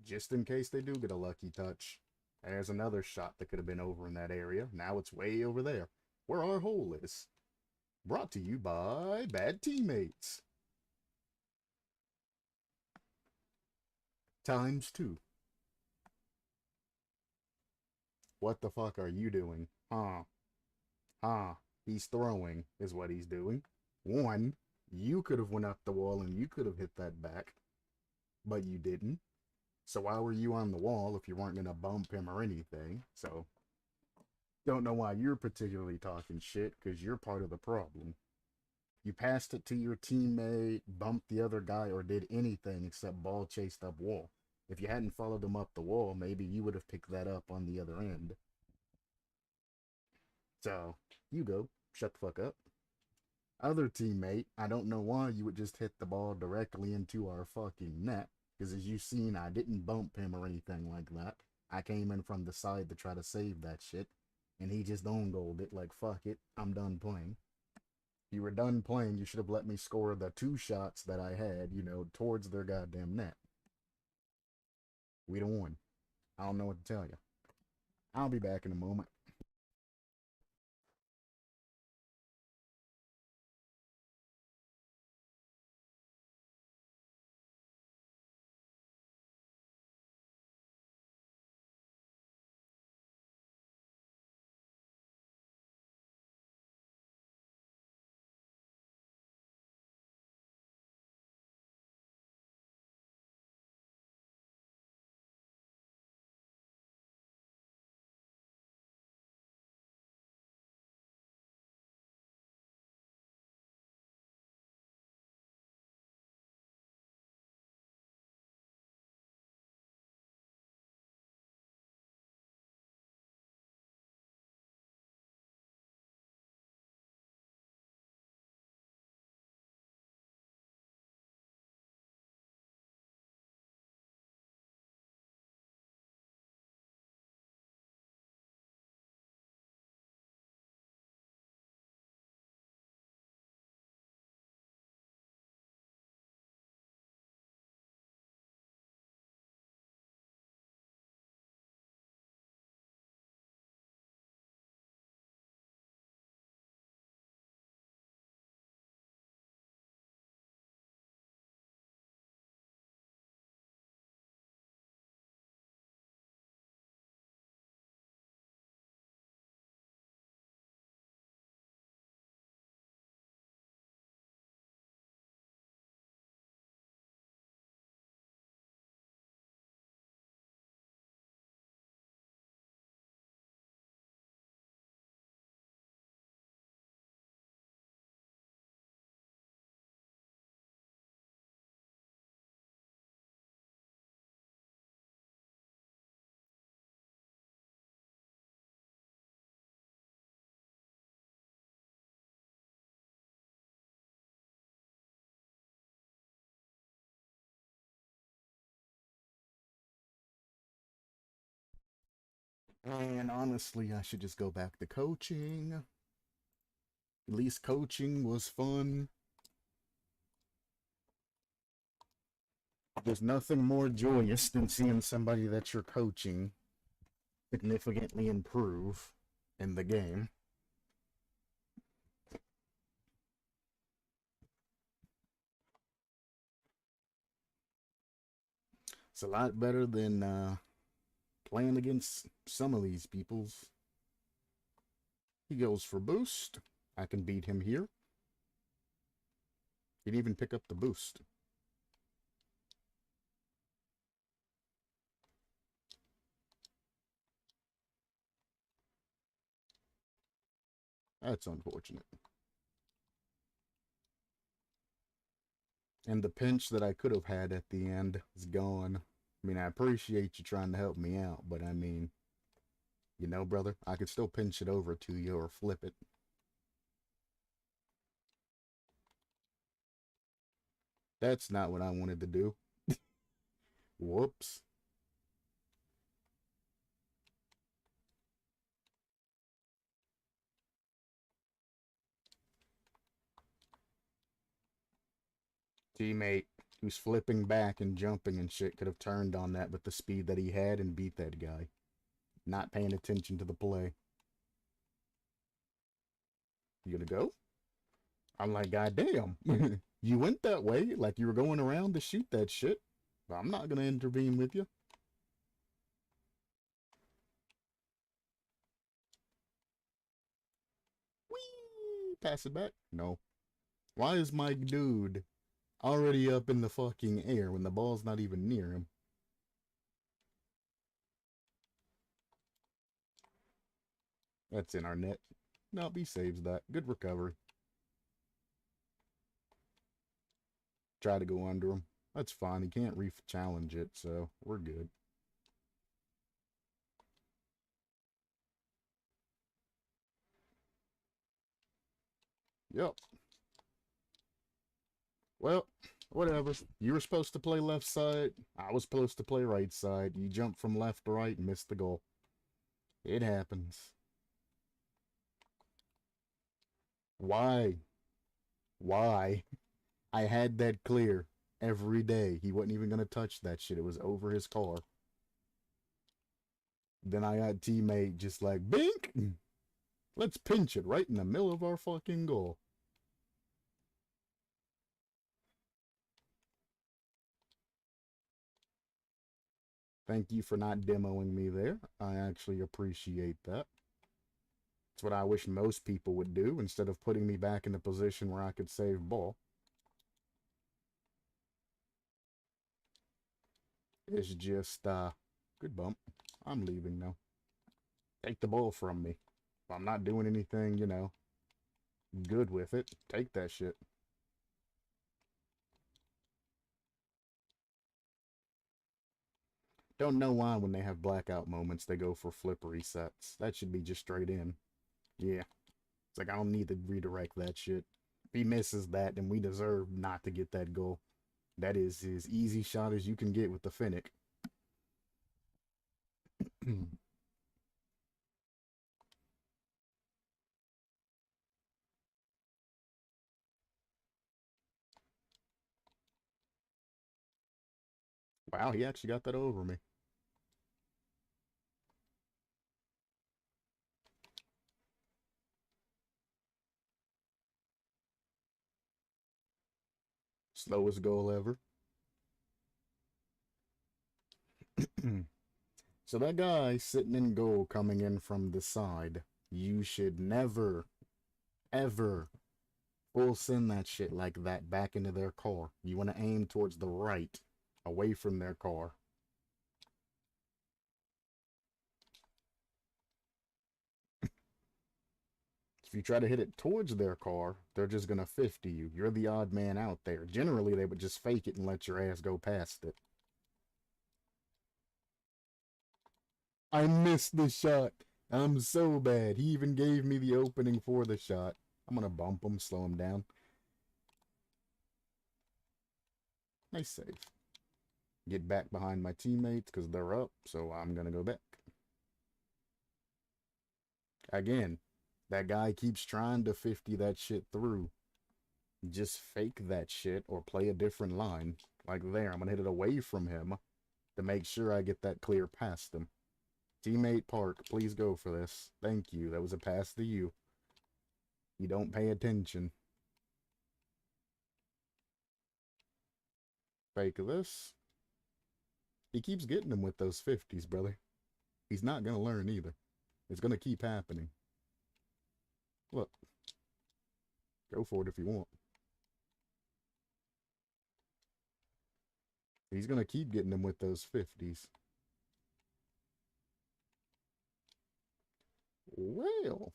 just in case they do get a lucky touch. There's another shot that could have been over in that area. Now it's way over there, where our hole is. Brought to you by bad teammates. ×2. What the fuck are you doing? Huh? He's throwing, is what he's doing. One, you could have went up the wall and you could have hit that back, but you didn't. So why were you on the wall if you weren't going to bump him or anything? So, don't know why you're particularly talking shit, because you're part of the problem. You passed it to your teammate, bumped the other guy, or did anything except ball chased up wall. If you hadn't followed him up the wall, maybe you would have picked that up on the other end. So, you go. Shut the fuck up. Other teammate, I don't know why you would just hit the ball directly into our fucking net. Because as you've seen, I didn't bump him or anything like that. I came in from the side to try to save that shit. And he just own goaled it like, fuck it, I'm done playing. If you were done playing, you should have let me score the 2 shots that I had, you know, towards their goddamn net. We'd have won. I don't know what to tell you. I'll be back in a moment. And honestly, I should just go back to coaching. At least coaching was fun. There's nothing more joyous than seeing somebody that you're coaching significantly improve in the game. It's a lot better than playing against some of these peoples. He goes for boost. I can beat him here. He didn't even pick up the boost. That's unfortunate. And the pinch that I could have had at the end is gone. I mean, I appreciate you trying to help me out, but I mean, you know, brother, I could still pinch it over to you or flip it. That's not what I wanted to do. Whoops. Teammate who's flipping back and jumping and shit could have turned on that with the speed that he had and beat that guy. Not paying attention to the play. You gonna go? I'm like, goddamn. You went that way like you were going around to shoot that shit. I'm not gonna intervene with you. Whee! Pass it back? No. Why is my dude already up in the fucking air when the ball's not even near him? That's in our net. Nope, he saves that. Good recovery. Try to go under him. That's fine. He can't re-challenge it, so we're good. Yep. Well, whatever. You were supposed to play left side. I was supposed to play right side. You jumped from left to right and missed the goal. It happens. Why? Why? I had that clear every day. He wasn't even going to touch that shit. It was over his car. Then I got teammate just like, bink! Let's pinch it right in the middle of our fucking goal. Thank you for not demoing me there. I actually appreciate that. It's what I wish most people would do instead of putting me back in a position where I could save ball. It's just, good bump. I'm leaving now. Take the ball from me. If I'm not doing anything, you know, good with it, take that shit. Don't know why when they have blackout moments, they go for flip resets. That should be just straight in. Yeah. It's like, I don't need to redirect that shit. If he misses that, then we deserve not to get that goal. That is as easy shot as you can get with the Finnick. Wow, he actually got that over me. Slowest goal ever. So that guy sitting in goal coming in from the side, you should never, ever full send that shit like that back into their car. You want to aim towards the right, away from their car. If you try to hit it towards their car, they're just going to 50 you. You're the odd man out there. Generally, they would just fake it and let your ass go past it. I missed the shot. I'm so bad. He even gave me the opening for the shot. I'm going to bump him, slow him down. Nice save. Get back behind my teammates because they're up, so I'm going to go back. Again, that guy keeps trying to 50 that shit through. Just fake that shit or play a different line. Like there, I'm going to hit it away from him to make sure I get that clear past him. Teammate Park, please go for this. Thank you. That was a pass to you. You don't pay attention. Fake this. He keeps getting him with those 50s, brother. He's not going to learn either. It's going to keep happening. Look. Go for it if you want. He's going to keep getting him with those 50s. Well.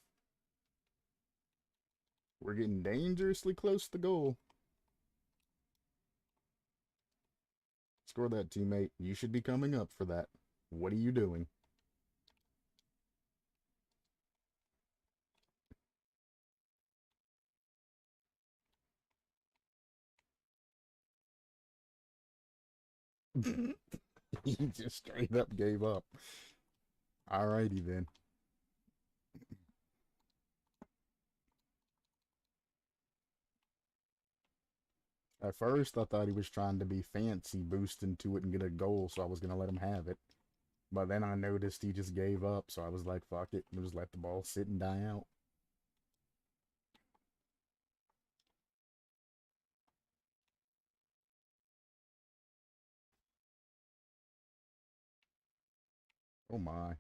We're getting dangerously close to goal. Score that, teammate. You should be coming up for that. What are you doing? He just straight up gave up. Alrighty then. At first, I thought he was trying to be fancy, boost into it and get a goal, so I was gonna let him have it. But then I noticed he just gave up, so I was like, fuck it, we'll just let the ball sit and die out. Oh my.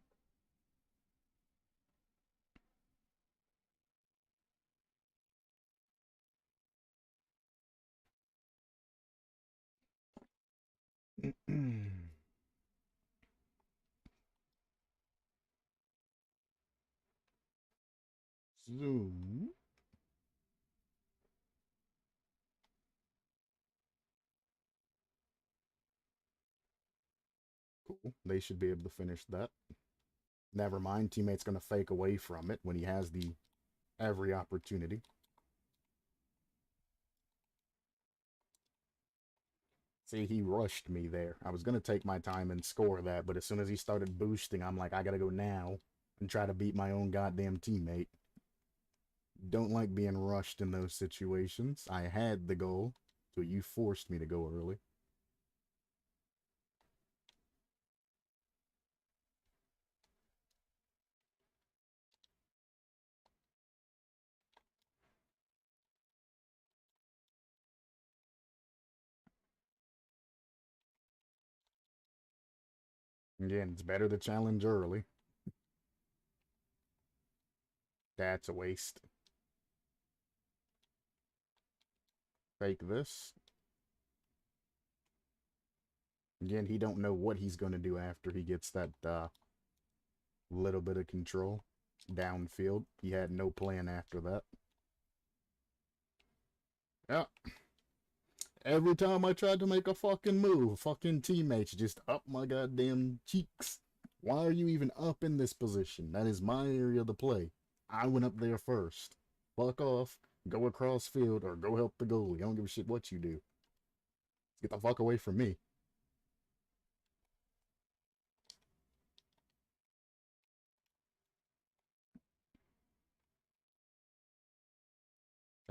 Zoom. Cool. They should be able to finish that. Never mind, teammate's gonna fake away from it when he has the every opportunity. See, he rushed me there. I was gonna take my time and score that, but as soon as he started boosting, I'm like, I gotta go now and try to beat my own goddamn teammate. Don't like being rushed in those situations. I had the goal, so you forced me to go early. Again, it's better to challenge early. That's a waste. Fake this. Again, he don't know what he's going to do after he gets that little bit of control downfield. He had no plan after that. Yeah. Every time I tried to make a fucking move, fucking teammates just up my goddamn cheeks. Why are you even up in this position? That is my area to play. I went up there first. Fuck off. Go across field or go help the goalie. I don't give a shit what you do. Get the fuck away from me.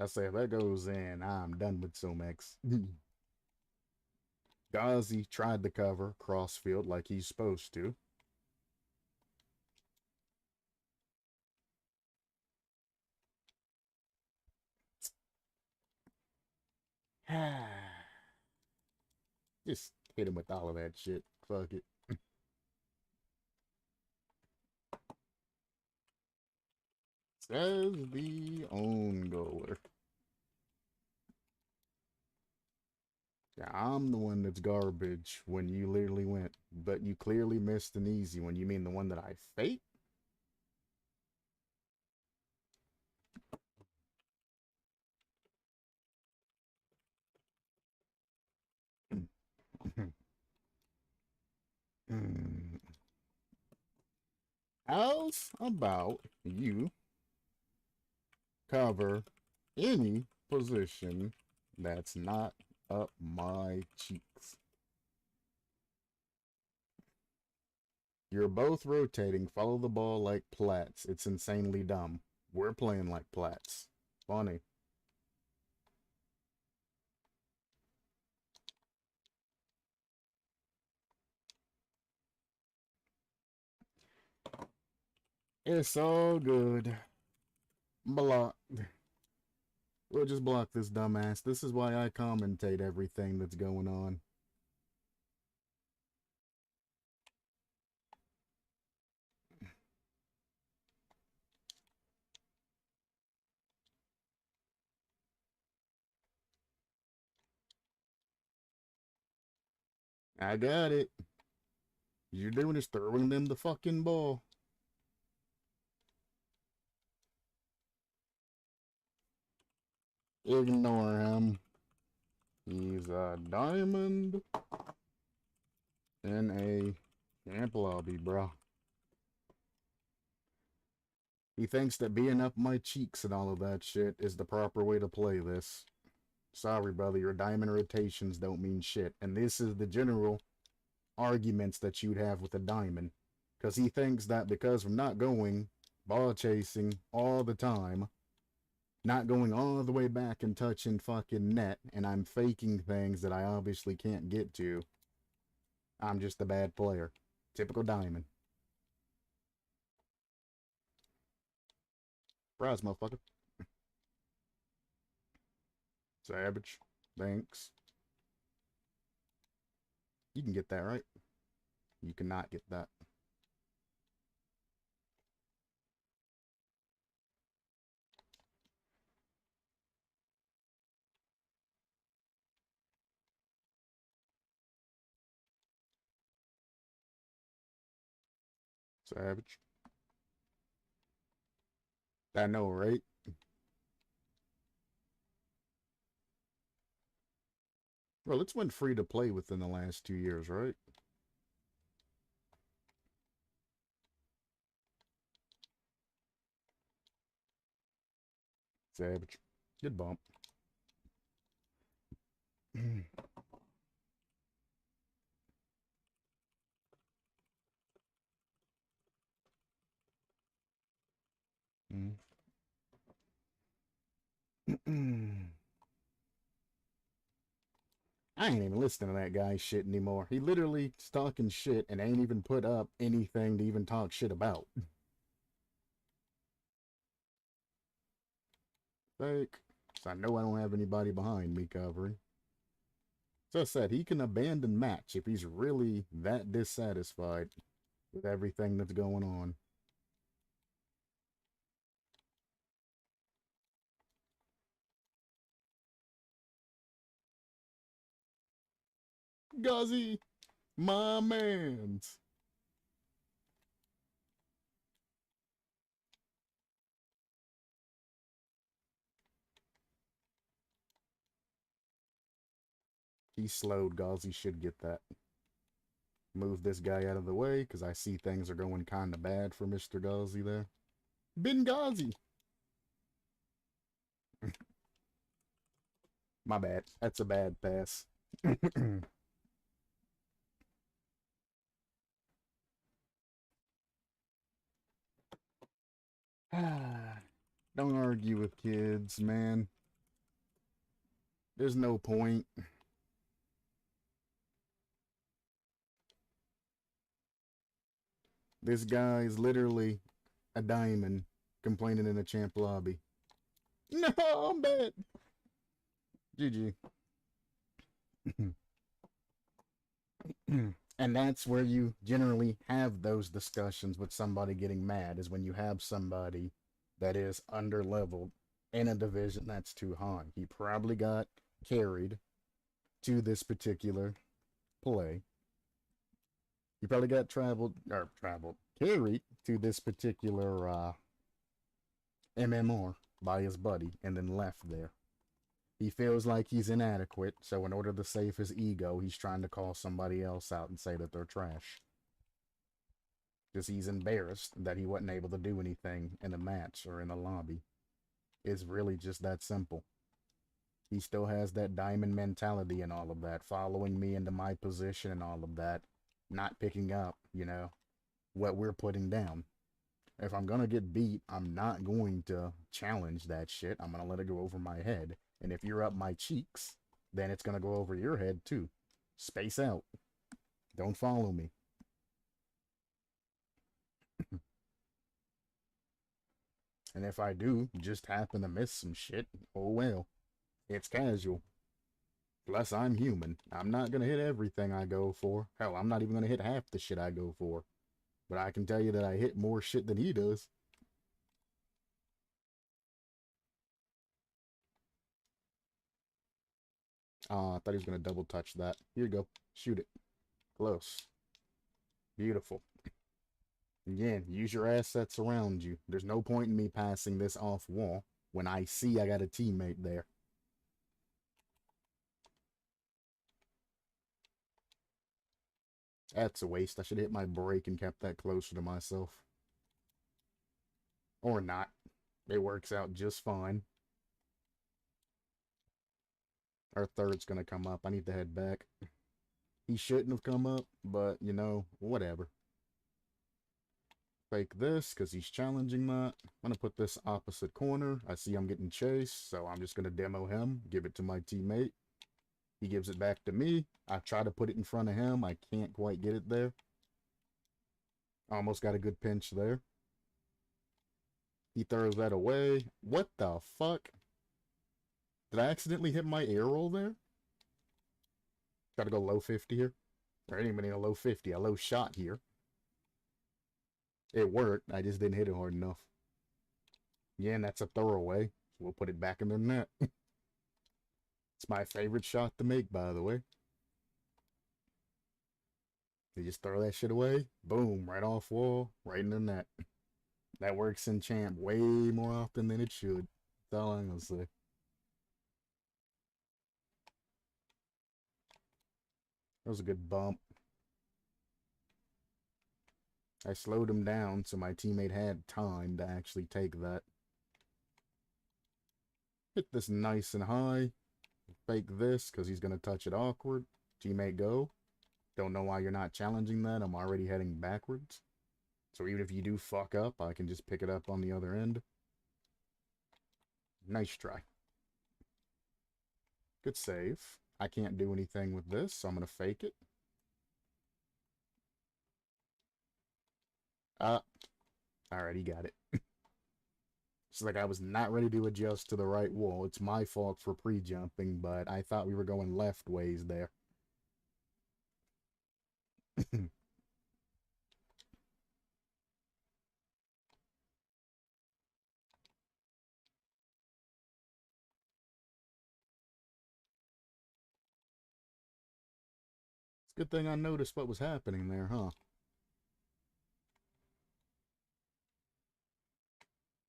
I say if that goes in, I'm done with Somex. Ghazi tried to cover crossfield like he's supposed to. Just hit him with all of that shit. Fuck it. Says the own goaler. Yeah, I'm the one that's garbage when you literally went, but you clearly missed an easy one. You mean the one that I faked? How's about you cover any position that's not up my cheeks? You're both rotating. Follow the ball like plats. It's insanely dumb. We're playing like plats. Funny. It's all good. Block. We'll just block this dumbass. This is why I commentate everything that's going on. I got it. You're doing is throwing them the fucking ball. Ignore him. He's a diamond in a camp lobby, bro. He thinks that being up my cheeks and all of that shit is the proper way to play this. Sorry, brother, your diamond rotations don't mean shit. And this is the general arguments that you'd have with a diamond. Because he thinks that because I'm not going ball chasing all the time, Not going all the way back and touching fucking net, and I'm faking things that I obviously can't get to. I'm just a bad player. Typical diamond. Surprise, motherfucker. Savage. Thanks. You can get that, right? You cannot get that. Savage. I know, right? Well, it's went free to play within the last 2 years, right? Savage. Good bump. I ain't even listening to that guy's shit anymore. He literally is talking shit and ain't even put up anything to even talk shit about. Fake. So I know I don't have anybody behind me covering. So I said he can abandon match if he's really that dissatisfied with everything that's going on. Guzzy, my mans. He slowed. Gauzy should get that. Move this guy out of the way because I see things are going kind of bad for Mr. Gauzy there. Benghazi. My bad. That's a bad pass. Don't argue with kids, man. There's no point. This guy is literally a diamond complaining in a champ lobby. No, I'm bad. GG. And that's where you generally have those discussions with somebody getting mad, is when you have somebody that is under leveled in a division that's too high. He probably got carried to this particular play. He probably got carried to this particular MMR by his buddy and then left there. He feels like he's inadequate, so in order to save his ego, he's trying to call somebody else out and say that they're trash. Because he's embarrassed that he wasn't able to do anything in a match or in a lobby. It's really just that simple. He still has that diamond mentality and all of that, following me into my position and all of that, not picking up, what we're putting down. If I'm gonna get beat, I'm not going to challenge that shit. I'm gonna let it go over my head. And if you're up my cheeks, then it's gonna go over your head too. Space out. Don't follow me. And if I do just happen to miss some shit, oh well. It's casual. Plus, I'm human. I'm not gonna hit everything I go for. Hell, I'm not even gonna hit half the shit I go for. But I can tell you that I hit more shit than he does. I thought he was gonna double touch that. Here you go. Shoot it. Close. Beautiful. Again, use your assets around you. There's no point in me passing this off wall when I see I got a teammate there. That's a waste. I should have hit my break and kept that closer to myself. Or not. It works out just fine. Our third's gonna come up. I need to head back. He shouldn't have come up, but, whatever. Fake this, because he's challenging that. I'm going to put this opposite corner. I see I'm getting chased, so I'm just going to demo him, give it to my teammate. He gives it back to me. I try to put it in front of him. I can't quite get it there. Almost got a good pinch there. He throws that away. What the fuck? Did I accidentally hit my air roll there? Gotta go low 50 here. Or anybody a low 50. A low shot here. It worked. I just didn't hit it hard enough. Yeah, and that's a throwaway. We'll put it back in their net. It's my favorite shot to make, by the way. They just throw that shit away. Boom. Right off wall. Right in the net. That works in champ way more often than it should. That's all I'm gonna say. That was a good bump. I slowed him down so my teammate had time to actually take that. Hit this nice and high. Fake this because he's going to touch it awkward. Teammate go. Don't know why you're not challenging that. I'm already heading backwards. So even if you do fuck up, I can just pick it up on the other end. Nice try. Good save. I can't do anything with this, so I'm going to fake it. Alright, he got it. It's like I was not ready to adjust to the right wall. It's my fault for pre-jumping, but I thought we were going left ways there. It's a good thing I noticed what was happening there, huh?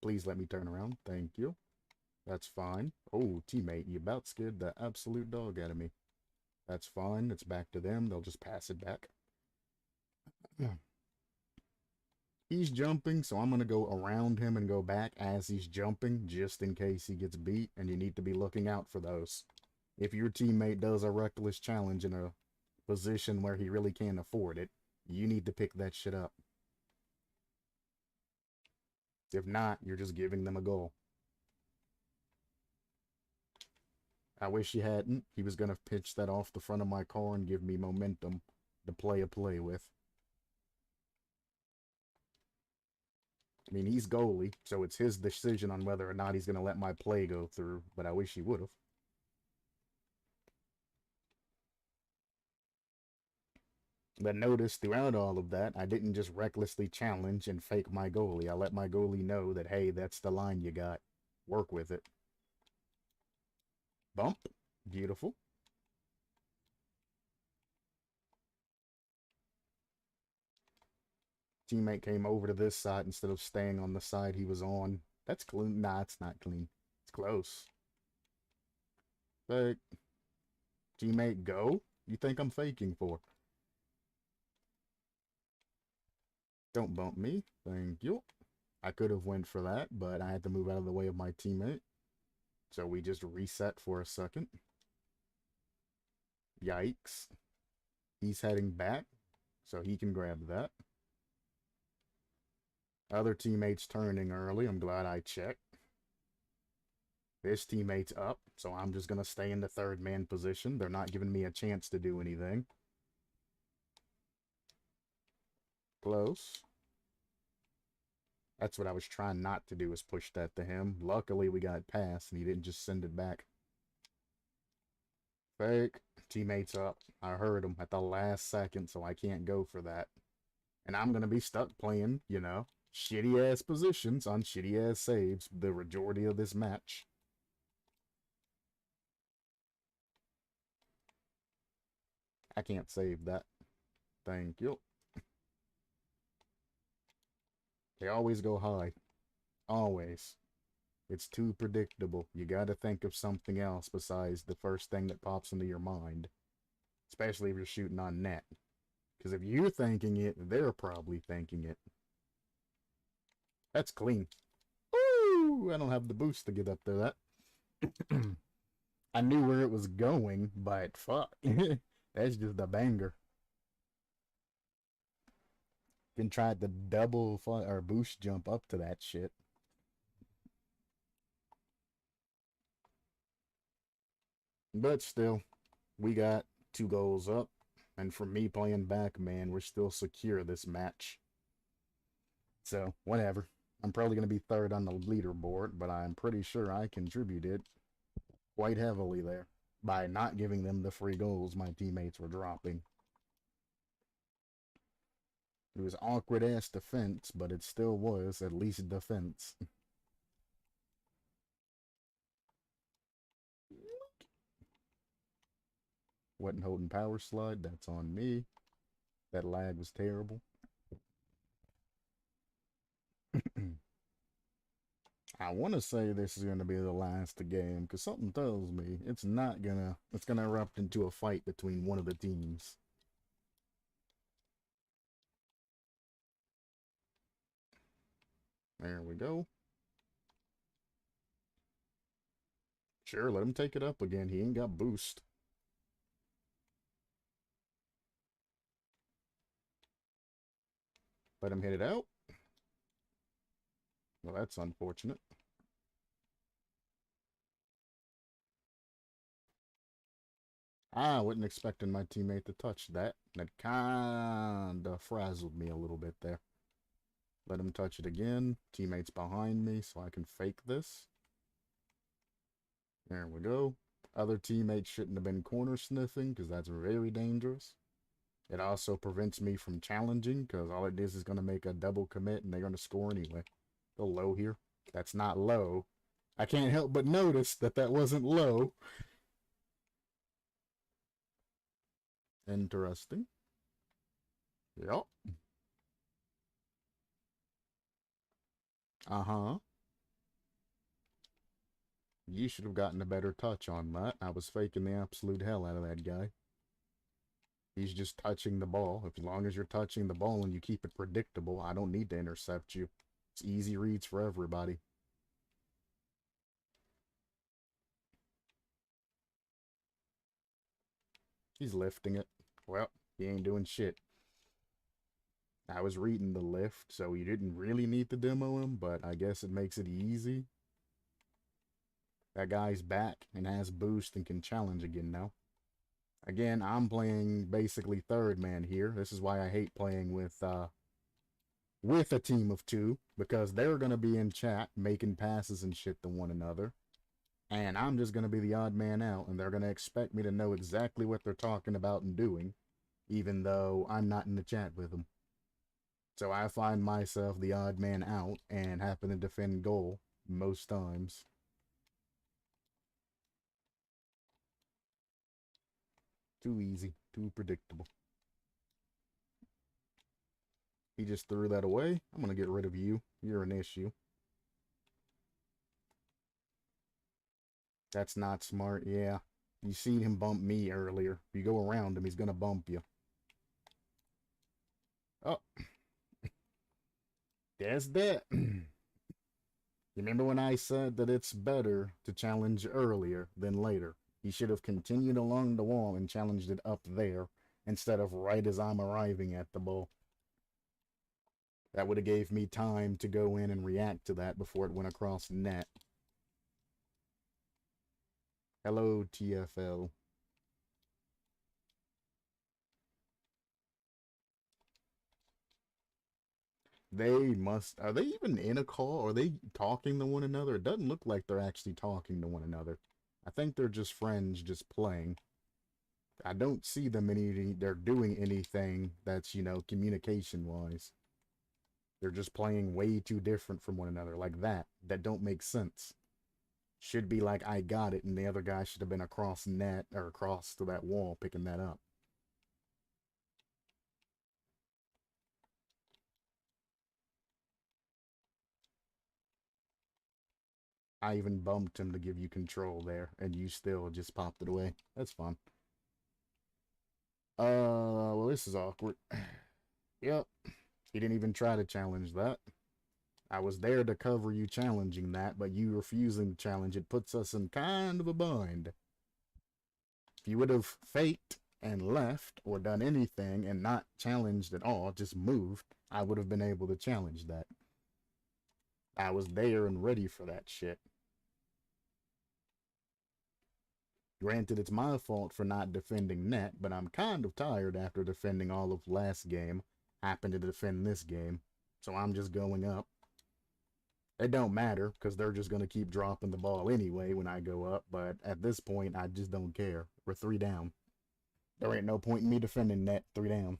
Please let me turn around. Thank you. That's fine. Oh, teammate, you about scared the absolute dog out of me. That's fine. It's back to them. They'll just pass it back. He's jumping, so I'm going to go around him and go back as he's jumping, just in case he gets beat, and you need to be looking out for those. If your teammate does a reckless challenge in a position where he really can't afford it, you need to pick that shit up. If not, you're just giving them a goal. I wish he hadn't. He was going to pitch that off the front of my car and give me momentum to play a play with. I mean, he's goalie, so it's his decision on whether or not he's going to let my play go through, but I wish he would have. But notice, throughout all of that, I didn't just recklessly challenge and fake my goalie. I let my goalie know that, hey, that's the line you got. Work with it. Bump. Beautiful. Teammate came over to this side instead of staying on the side he was on. That's clean. Nah, it's not clean. It's close. Fake. Teammate, go. You think I'm faking for? Don't bump me. Thank you. I could have went for that, but I had to move out of the way of my teammate. So we just reset for a second. Yikes. He's heading back, so he can grab that. Other teammate's turning early. I'm glad I checked. This teammate's up, so I'm just going to stay in the third man position. They're not giving me a chance to do anything. Close. That's what I was trying not to do, is push that to him. Luckily, we got past, and he didn't just send it back. Fake. Teammate's up. I heard him at the last second, so I can't go for that. And I'm going to be stuck playing, you know, shitty-ass positions on shitty-ass saves the majority of this match. I can't save that. Thank you. They always go high. Always. It's too predictable. You gotta think of something else besides the first thing that pops into your mind. Especially if you're shooting on net. Because if you're thinking it, they're probably thinking it. That's clean. Woo! I don't have the boost to get up to that. I knew where it was going, but fuck. That's just a banger. Then tried to or boost jump up to that shit. But still, we got 2 goals up. And for me playing back, man, we're still secure this match. So, whatever. I'm probably going to be third on the leaderboard, but I'm pretty sure I contributed quite heavily there by not giving them the free goals my teammates were dropping. It was awkward ass defense, but it still was at least defense. Wasn't holding power slide, that's on me. That lag was terrible. I want to say this is going to be the last game because something tells me it's not gonna. It's gonna erupt into a fight between one of the teams. There we go. Sure, let him take it up again. He ain't got boost. Let him hit it out. Well, that's unfortunate. I wasn't expecting my teammate to touch that. That kinda frazzled me a little bit there. Let him touch it again. Teammate's behind me, so I can fake this. There we go. Other teammates shouldn't have been corner sniffing, because that's very dangerous. It also prevents me from challenging, because all it is going to make a double commit, and they're going to score anyway. Go low here. That's not low. I can't help but notice that that wasn't low. Interesting. Yep. Uh-huh. You should have gotten a better touch on that. I was faking the absolute hell out of that guy. He's just touching the ball. As long as you're touching the ball and you keep it predictable, I don't need to intercept you. It's easy reads for everybody. He's lifting it. Well, he ain't doing shit. I was reading the lift, so you didn't really need to demo him, but I guess it makes it easy. That guy's back and has boost and can challenge again now. Again, I'm playing basically third man here. This is why I hate playing with a team of 2, because they're going to be in chat making passes and shit to one another. And I'm just going to be the odd man out, and they're going to expect me to know exactly what they're talking about and doing, even though I'm not in the chat with them. So I find myself the odd man out and happen to defend goal most times. Too easy, too predictable. He just threw that away. I'm going to get rid of you. You're an issue. That's not smart. Yeah. You seen him bump me earlier. If you go around him, he's going to bump you. Oh. There's that. You remember when I said that it's better to challenge earlier than later? He should have continued along the wall and challenged it up there instead of right as I'm arriving at the ball. That would have gave me time to go in and react to that before it went across the net. Hello, TFL. Are they even in a call? Are they talking to one another? It doesn't look like they're actually talking to one another. I think they're just friends just playing. I don't see them they're doing anything that's, communication-wise. They're just playing way too different from one another, like that. That don't make sense. Should be like, I got it, and the other guy should have been across net, or across to that wall picking that up. I even bumped him to give you control there, and you still just popped it away. That's fun. Well, this is awkward. Yep. He didn't even try to challenge that. I was there to cover you challenging that, but you refusing to challenge it puts us in kind of a bind. If you would have faked and left or done anything and not challenged at all, just moved, I would have been able to challenge that. I was there and ready for that shit. Granted, it's my fault for not defending net, but I'm kind of tired after defending all of last game. Happened to defend this game, so I'm just going up. It don't matter, because they're just going to keep dropping the ball anyway when I go up, but at this point, I just don't care. We're 3 down. There ain't no point in me defending net 3 down.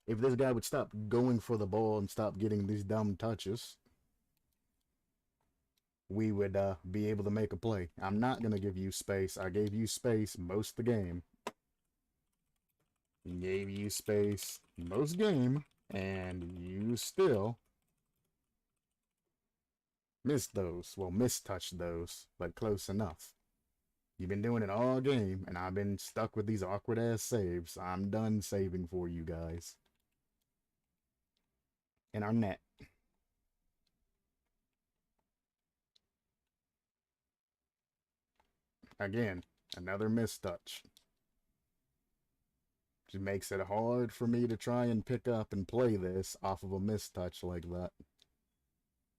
If this guy would stop going for the ball and stop getting these dumb touches, we would be able to make a play. I'm not going to give you space. I gave you space most of the game. Gave you space most game, and you still missed those. Well, mistouched those, but close enough. You've been doing it all game, and I've been stuck with these awkward-ass saves. I'm done saving for you guys. In our net. Again, another mistouch. Just makes it hard for me to try and pick up and play this off of a mistouch like that.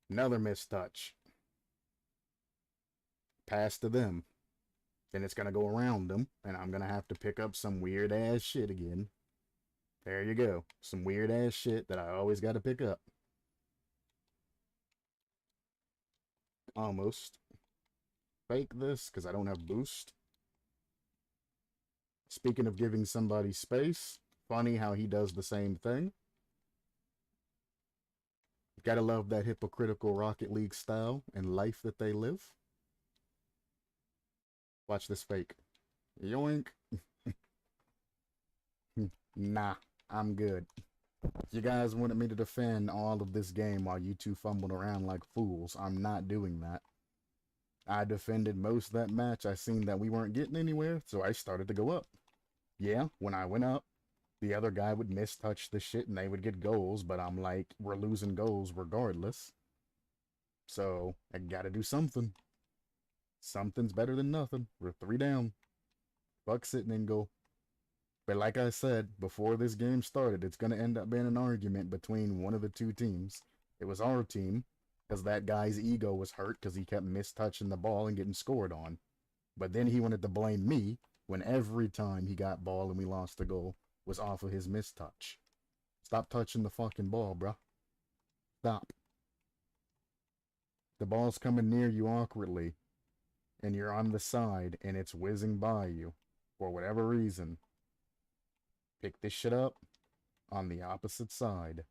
Another mistouch. Pass to them. Then it's going to go around them, and I'm going to have to pick up some weird-ass shit again. There you go. Some weird-ass shit that I always got to pick up. Almost. Fake this, because I don't have boost. Speaking of giving somebody space, funny how he does the same thing. Gotta love that hypocritical Rocket League style and life that they live. Watch this fake. Yoink. Nah, I'm good. You guys wanted me to defend all of this game while you two fumbled around like fools. I'm not doing that. I defended most of that match. I seen that we weren't getting anywhere, so I started to go up. Yeah, when I went up, the other guy would mistouch the shit and they would get goals, but I'm like, we're losing goals regardless. So, I gotta do something. Something's better than nothing. We're 3 down. Fuck sitting in goal. But like I said, before this game started, it's gonna end up being an argument between one of the two teams. It was our team, because that guy's ego was hurt because he kept mistouching the ball and getting scored on. But then he wanted to blame me when every time he got ball and we lost the goal was off of his mistouch. Stop touching the fucking ball, bruh. Stop. The ball's coming near you awkwardly, and you're on the side, and it's whizzing by you, for whatever reason. Pick this shit up on the opposite side.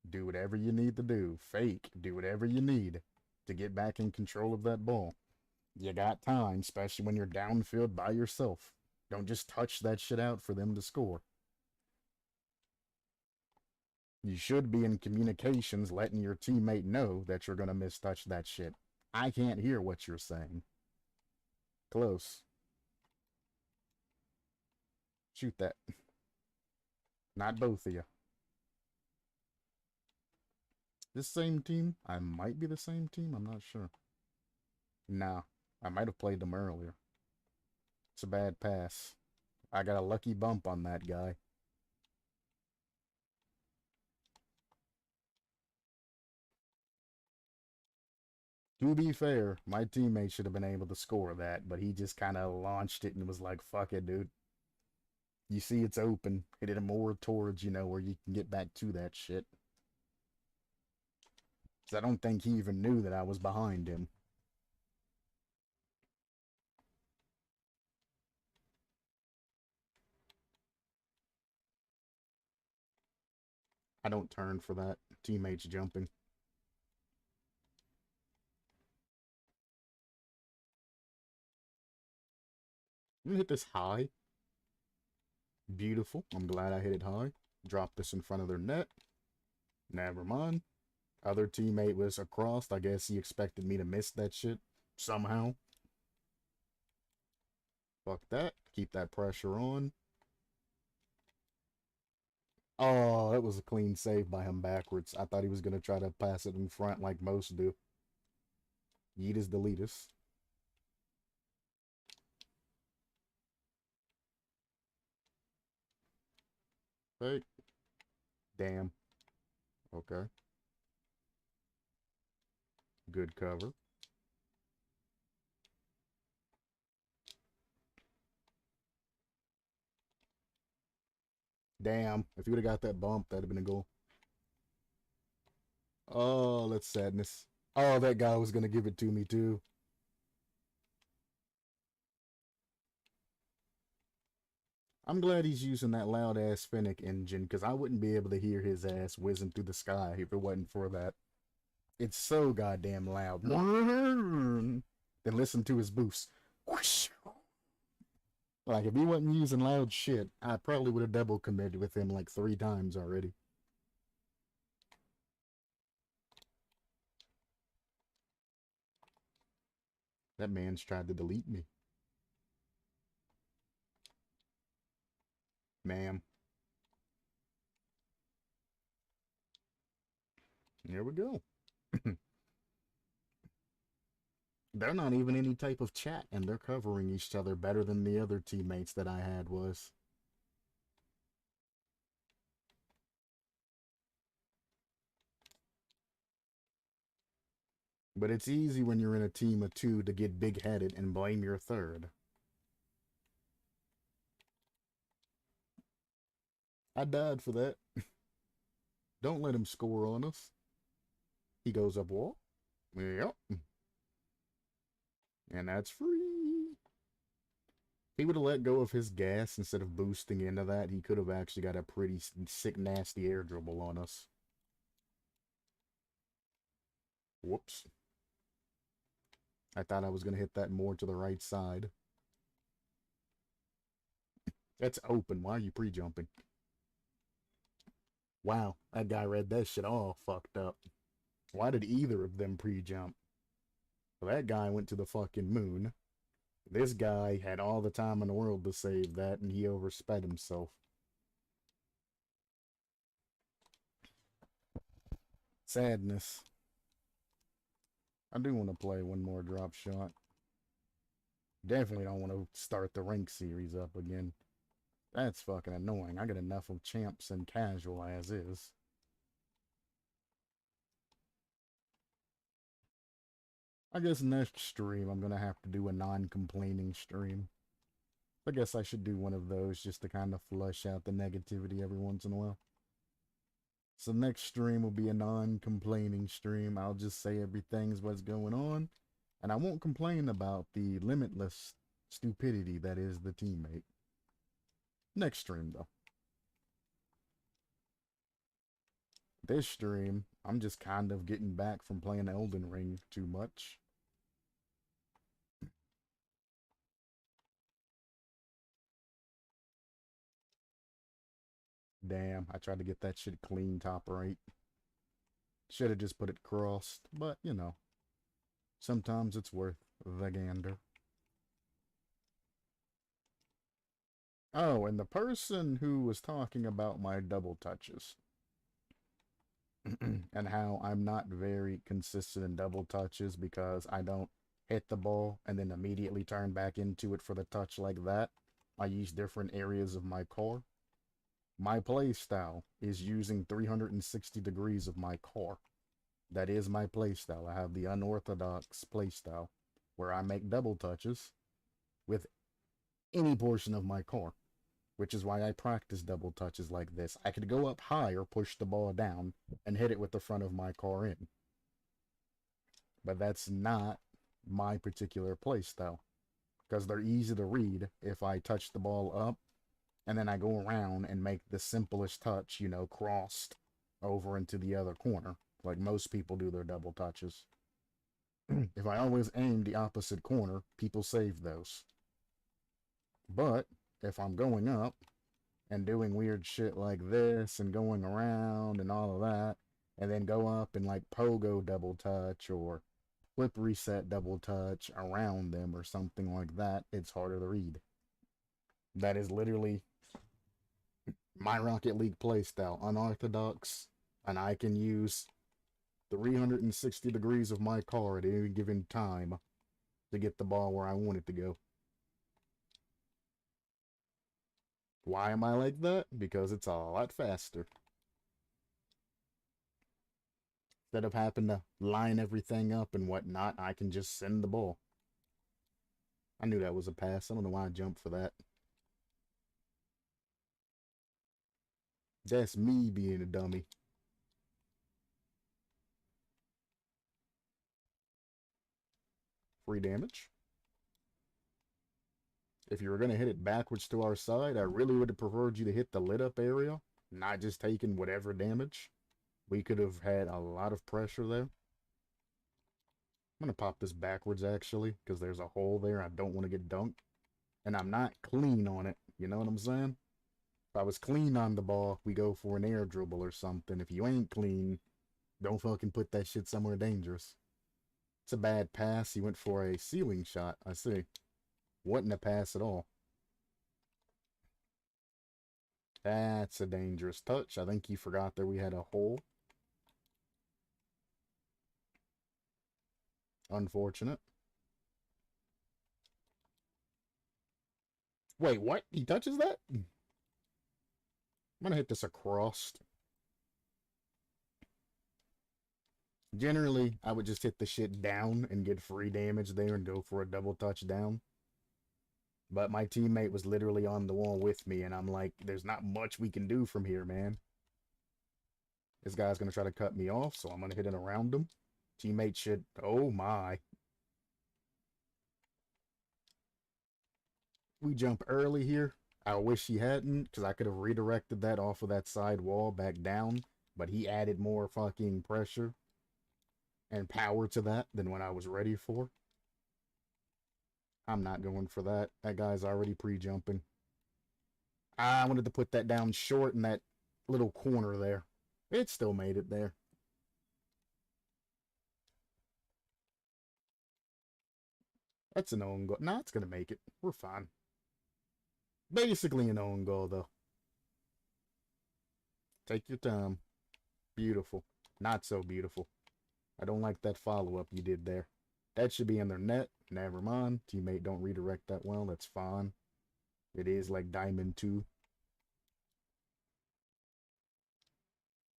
Do whatever you need to do. Fake. Do whatever you need to get back in control of that ball. You got time, especially when you're downfield by yourself. Don't just touch that shit out for them to score. You should be in communications letting your teammate know that you're going to mistouch that shit. I can't hear what you're saying. Close. Shoot that. Not both of you. This same team? I might be the same team. I'm not sure. Nah. I might have played them earlier. It's a bad pass. I got a lucky bump on that guy. To be fair, my teammate should have been able to score that, but he just kind of launched it and was like, fuck it, dude. You see it's open. Hit it more towards, you know, where you can get back to that shit. 'Cause I don't think he even knew that I was behind him. I don't turn for that. Teammates jumping. I'm gonna hit this high. Beautiful. I'm glad I hit it high. Drop this in front of their net. Never mind. Other teammate was across. I guess he expected me to miss that shit somehow. Fuck that. Keep that pressure on. Oh, that was a clean save by him backwards. I thought he was going to try to pass it in front like most do. Yeetus deletus. Fake. Damn. Okay. Good cover. Damn. If you would have got that bump, that'd have been a goal. Oh, that's sadness. Oh, that guy was going to give it to me, too. I'm glad he's using that loud ass Fennec engine because I wouldn't be able to hear his ass whizzing through the sky if it wasn't for that. It's so goddamn loud. Then listen to his boost. Like, if he wasn't using loud shit, I probably would have double committed with him like 3 times already. That man's tried to delete me. Ma'am. Here we go. They're not even any type of chat, and they're covering each other better than the other teammates that I had was. But it's easy when you're in a team of 2 to get big-headed and blame your third. I died for that. Don't let him score on us. He goes up wall. Yep. And that's free. He would have let go of his gas instead of boosting into that. He could have actually got a pretty sick, nasty air dribble on us. Whoops. I thought I was going to hit that more to the right side. That's open. Why are you pre-jumping? Wow, that guy read that shit all fucked up. Why did either of them pre-jump? Well, that guy went to the fucking moon. This guy had all the time in the world to save that, and he oversped himself. Sadness. I do want to play one more drop shot. Definitely don't want to start the rank series up again. That's fucking annoying. I got enough of champs and casual as is. I guess next stream I'm gonna have to do a non-complaining stream. I guess I should do one of those just to kind of flush out the negativity every once in a while. So next stream will be a non-complaining stream. I'll just say everything's what's going on, and I won't complain about the limitless stupidity that is the teammate. Next stream, though. This stream, I'm just kind of getting back from playing Elden Ring too much. Damn, I tried to get that shit clean top right. Should have just put it crossed, but, you know. Sometimes it's worth the gander. Oh, and the person who was talking about my double touches and how I'm not very consistent in double touches because I don't hit the ball and then immediately turn back into it for the touch like that. I use different areas of my core. My play style is using 360 degrees of my core. That is my play style. I have the unorthodox play style where I make double touches with any portion of my core, which is why I practice double touches like this. I could go up high or push the ball down and hit it with the front of my car in. But that's not my particular play style because they're easy to read if I touch the ball up and then I go around and make the simplest touch, you know, crossed over into the other corner, like most people do their double touches. If I always aim the opposite corner, people save those. But if I'm going up and doing weird shit like this and going around and all of that, and then go up and like pogo double touch or flip reset double touch around them or something like that, it's harder to read. That is literally my Rocket League playstyle, unorthodox, and I can use 360 degrees of my car at any given time to get the ball where I want it to go. Why am I like that? Because it's a lot faster. Instead of having to line everything up and whatnot, I can just send the ball. I knew that was a pass. I don't know why I jumped for that. That's me being a dummy. Free damage. If you were going to hit it backwards to our side, I really would have preferred you to hit the lit up area, not just taking whatever damage. We could have had a lot of pressure there. I'm going to pop this backwards, actually, because there's a hole there. I don't want to get dunked. And I'm not clean on it. You know what I'm saying? If I was clean on the ball, we go for an air dribble or something. If you ain't clean, don't fucking put that shit somewhere dangerous. It's a bad pass. He went for a ceiling shot. I see. Wasn't a pass at all. That's a dangerous touch. I think he forgot that we had a hole. Unfortunate. Wait, what? He touches that? I'm gonna hit this across. Generally, I would just hit the shit down and get free damage there and go for a double touchdown. But my teammate was literally on the wall with me, and I'm like, there's not much we can do from here, man. This guy's going to try to cut me off, so I'm going to hit it around him. Teammate should... Oh, my. We jump early here. I wish he hadn't, because I could have redirected that off of that side wall back down. But he added more fucking pressure and power to that than what I was ready for. I'm not going for that. That guy's already pre-jumping. I wanted to put that down short in that little corner there. It still made it there. That's an own goal. Nah, it's going to make it. We're fine. Basically an own goal, though. Take your time. Beautiful. Not so beautiful. I don't like that follow-up you did there. That should be in their net. Never mind. Teammate don't redirect that well. That's fine. It is like Diamond 2.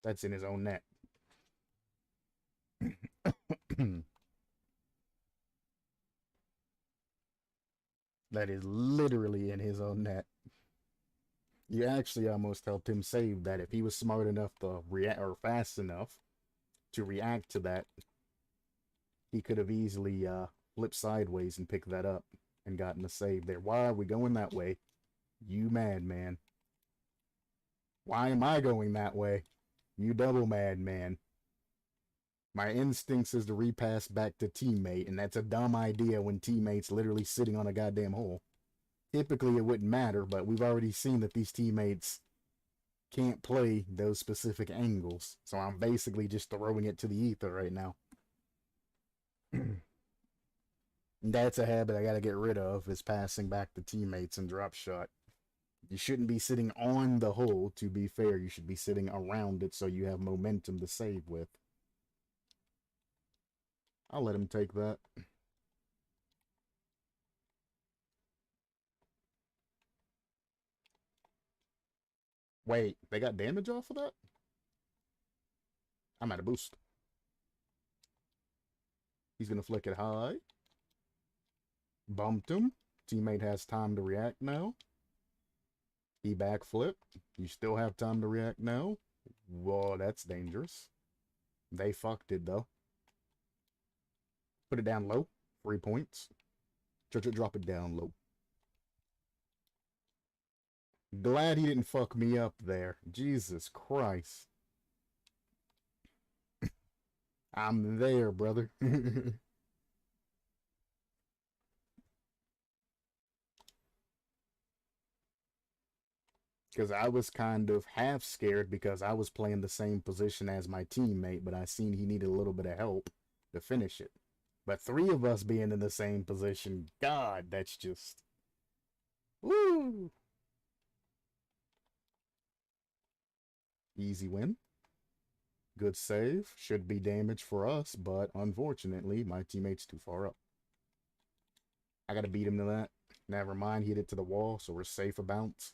That's in his own net. That is literally in his own net. You actually almost helped him save that. If he was smart enough to react, or fast enough to react to that, he could have easily flipped sideways and picked that up and gotten a save there. Why are we going that way? You madman. Why am I going that way? You double madman. My instincts is to repass back to teammate, and that's a dumb idea when teammate's literally sitting on a goddamn hole. Typically, it wouldn't matter, but we've already seen that these teammates can't play those specific angles. So I'm basically just throwing it to the ether right now. That's a habit I gotta get rid of, is passing back to teammates and drop shot. You shouldn't be sitting on the hole, to be fair. You should be sitting around it so you have momentum to save with. I'll let him take that. Wait, they got damage off of that? I'm at a boost. He's going to flick it high. Bumped him. Teammate has time to react now. He backflip. You still have time to react now. Whoa, that's dangerous. They fucked it, though. Put it down low. 3 points. Drop it down low. Glad he didn't fuck me up there. Jesus Christ. I'm there, brother. Because I was kind of half scared because I was playing the same position as my teammate, but I seen he needed a little bit of help to finish it. But 3 of us being in the same position, God, that's just... Woo! Easy win. Good save. Should be damage for us, but unfortunately, my teammate's too far up. I gotta beat him to that. Never mind, he hit it to the wall, so we're safe a bounce.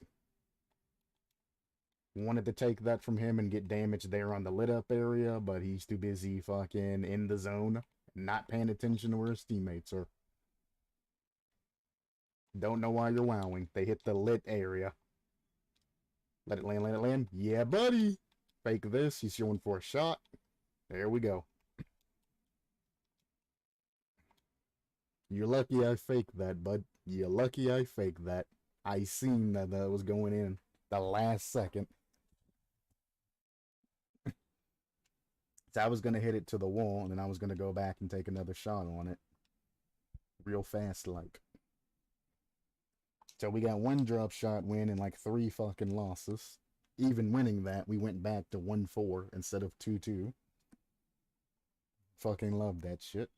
Wanted to take that from him and get damage there on the lit up area, but he's too busy fucking in the zone, not paying attention to where his teammates are. Don't know why you're wowing. They hit the lit area. Let it land, let it land. Yeah, buddy. Fake this. He's going for a shot. There we go. You're lucky I faked that, bud. You're lucky I faked that. I seen that that was going in the last second. So I was going to hit it to the wall, and then I was going to go back and take another shot on it. Real fast, like. So we got one drop shot win and like 3 fucking losses. Even winning that, we went back to 1-4 instead of 2-2. Fucking love that shit.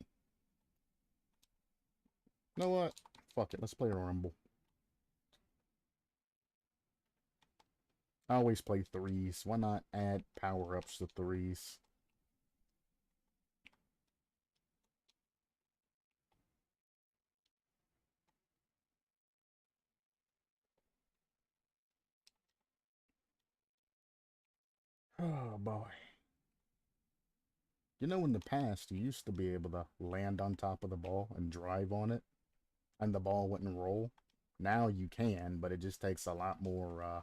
You know what? Fuck it, let's play a rumble. I always play 3s. Why not add power-ups to 3s? Oh, boy. You know, in the past, you used to be able to land on top of the ball and drive on it, and the ball wouldn't roll. Now you can, but it just takes a lot more,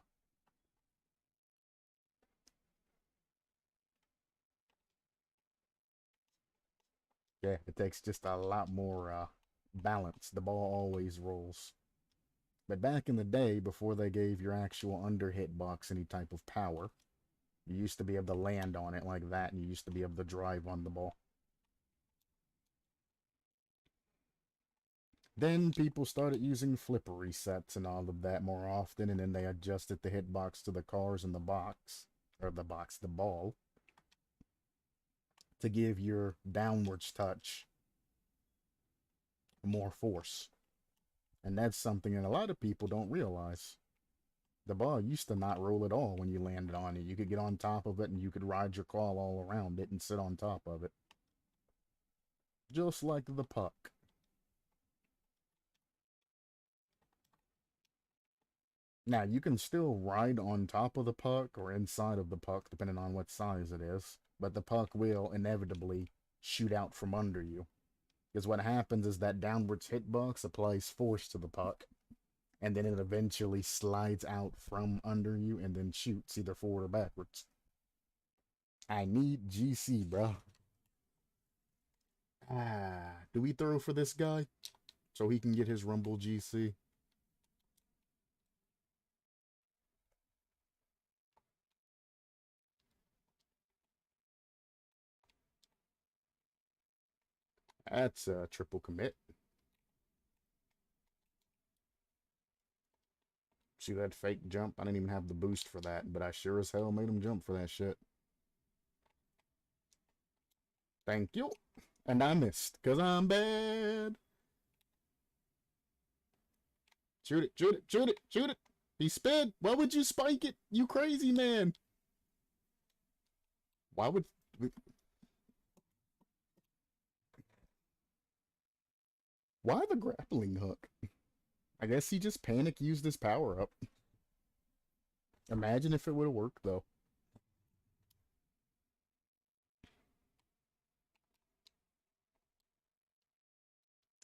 yeah, it takes just a lot more, balance. The ball always rolls. But back in the day, before they gave your actual under hitbox any type of power, you used to be able to land on it like that, and you used to be able to drive on the ball. Then people started using flipper resets and all of that more often, and then they adjusted the hitbox to the cars in the box, or the box, the ball, to give your downwards touch more force. And that's something that a lot of people don't realize. The ball used to not roll at all when you landed on it. You could get on top of it and you could ride your claw all around it and sit on top of it. Just like the puck. Now, you can still ride on top of the puck or inside of the puck, depending on what size it is, but the puck will inevitably shoot out from under you. Because what happens is that downwards hitbox applies force to the puck, and then it eventually slides out from under you and then shoots either forward or backwards. I need GC, bro. Do we throw for this guy so he can get his Rumble GC? That's a triple commit. See that fake jump? I didn't even have the boost for that, but I sure as hell made him jump for that shit. Thank you. And I missed, because I'm bad. Shoot it, shoot it, shoot it, shoot it. He sped. Why would you spike it? You crazy man. Why would... Why the grappling hook? I guess he just panic used his power up. Imagine if it would have worked, though.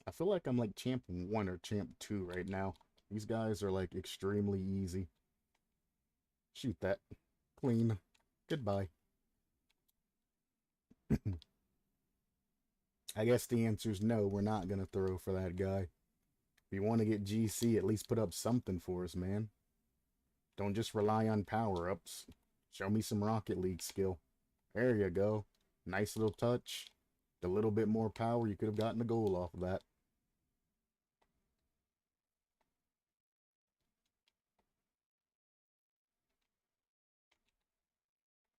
I feel like I'm like champ 1 or champ 2 right now. These guys are like extremely easy. Shoot that. Clean. Goodbye. I guess the answer is no, we're not going to throw for that guy. If you want to get GC, at least put up something for us, man. Don't just rely on power-ups. Show me some Rocket League skill. There you go. Nice little touch. A little bit more power, you could have gotten a goal off of that.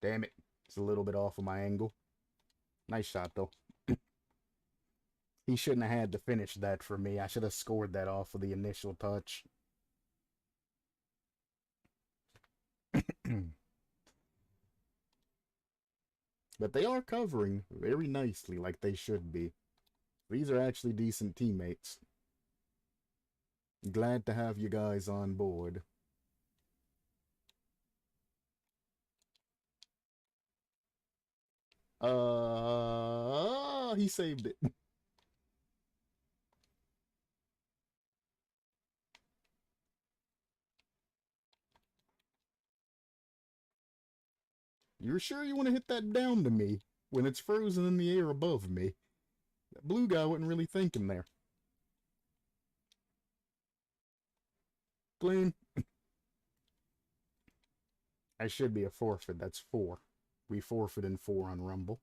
Damn it. It's a little bit off of my angle. Nice shot, though. He shouldn't have had to finish that for me. I should have scored that off of the initial touch. But they are covering very nicely, like they should be. These are actually decent teammates. Glad to have you guys on board. He saved it. You're sure you want to hit that down to me when it's frozen in the air above me? That blue guy wasn't really thinking there. Clean. I should be a forfeit. That's 4. We forfeit in 4 on Rumble.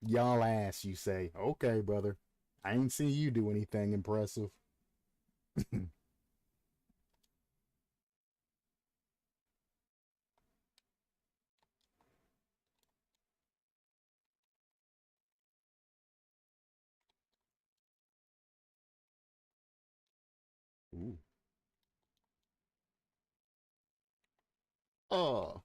Y'all ass, you say. Okay, brother. I ain't seen you do anything impressive. Ooh. Oh.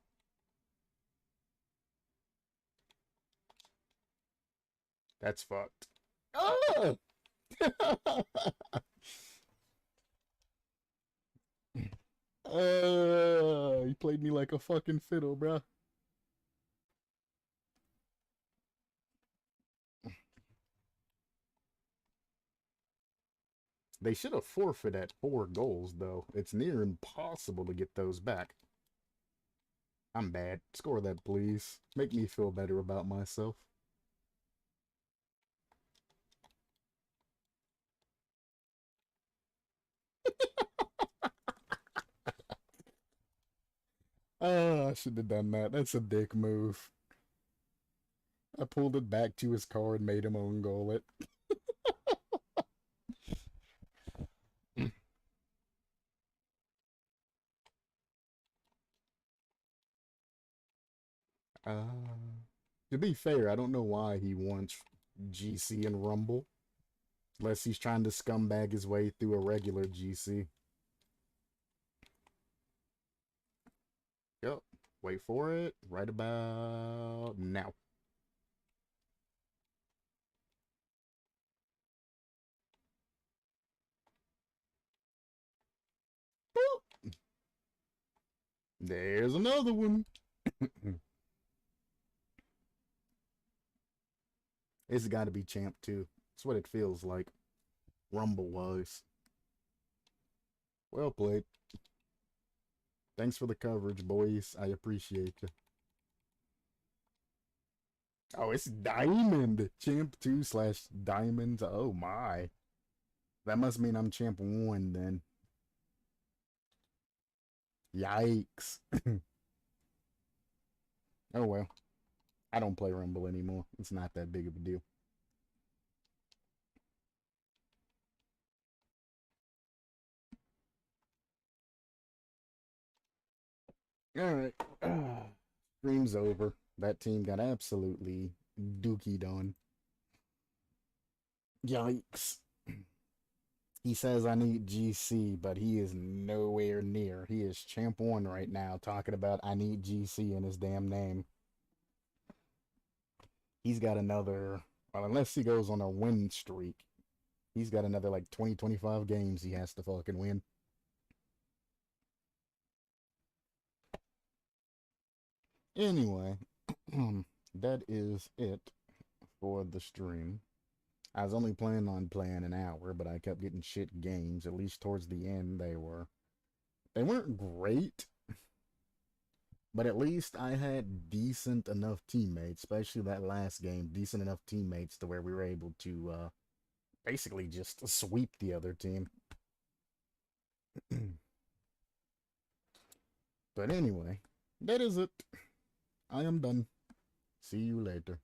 That's fucked. Oh! He played me like a fucking fiddle, bruh. They should have forfeited at 4 goals, though. It's near impossible to get those back. I'm bad. Score that, please. Make me feel better about myself. I should have done that. That's a dick move. I pulled it back to his car and made him own goal it. To be fair, I don't know why he wants GC and Rumble. Unless he's trying to scumbag his way through a regular GC. Yep. Wait for it. Right about now. Boop. There's another one. It's got to be Champ 2. That's what it feels like. Rumble wise. Well played. Thanks for the coverage, boys. I appreciate you. Oh, it's Diamond. Champ 2 slash Diamond. Oh my. That must mean I'm Champ 1 then. Yikes. Oh well. I don't play Rumble anymore. It's not that big of a deal. Alright. Stream's over. That team got absolutely dookied on. Yikes. He says I need GC, but he is nowhere near. He is Champ 1 right now talking about I need GC in his damn name. He's got another, well, unless he goes on a win streak, he's got another like 20, 25 games he has to fucking win. Anyway, that is it for the stream. I was only planning on playing an hour, but I kept getting shit games. At least towards the end, they weren't great, but at least I had decent enough teammates, especially that last game, decent enough teammates to where we were able to basically just sweep the other team. But anyway, that is it. I am done. See you later.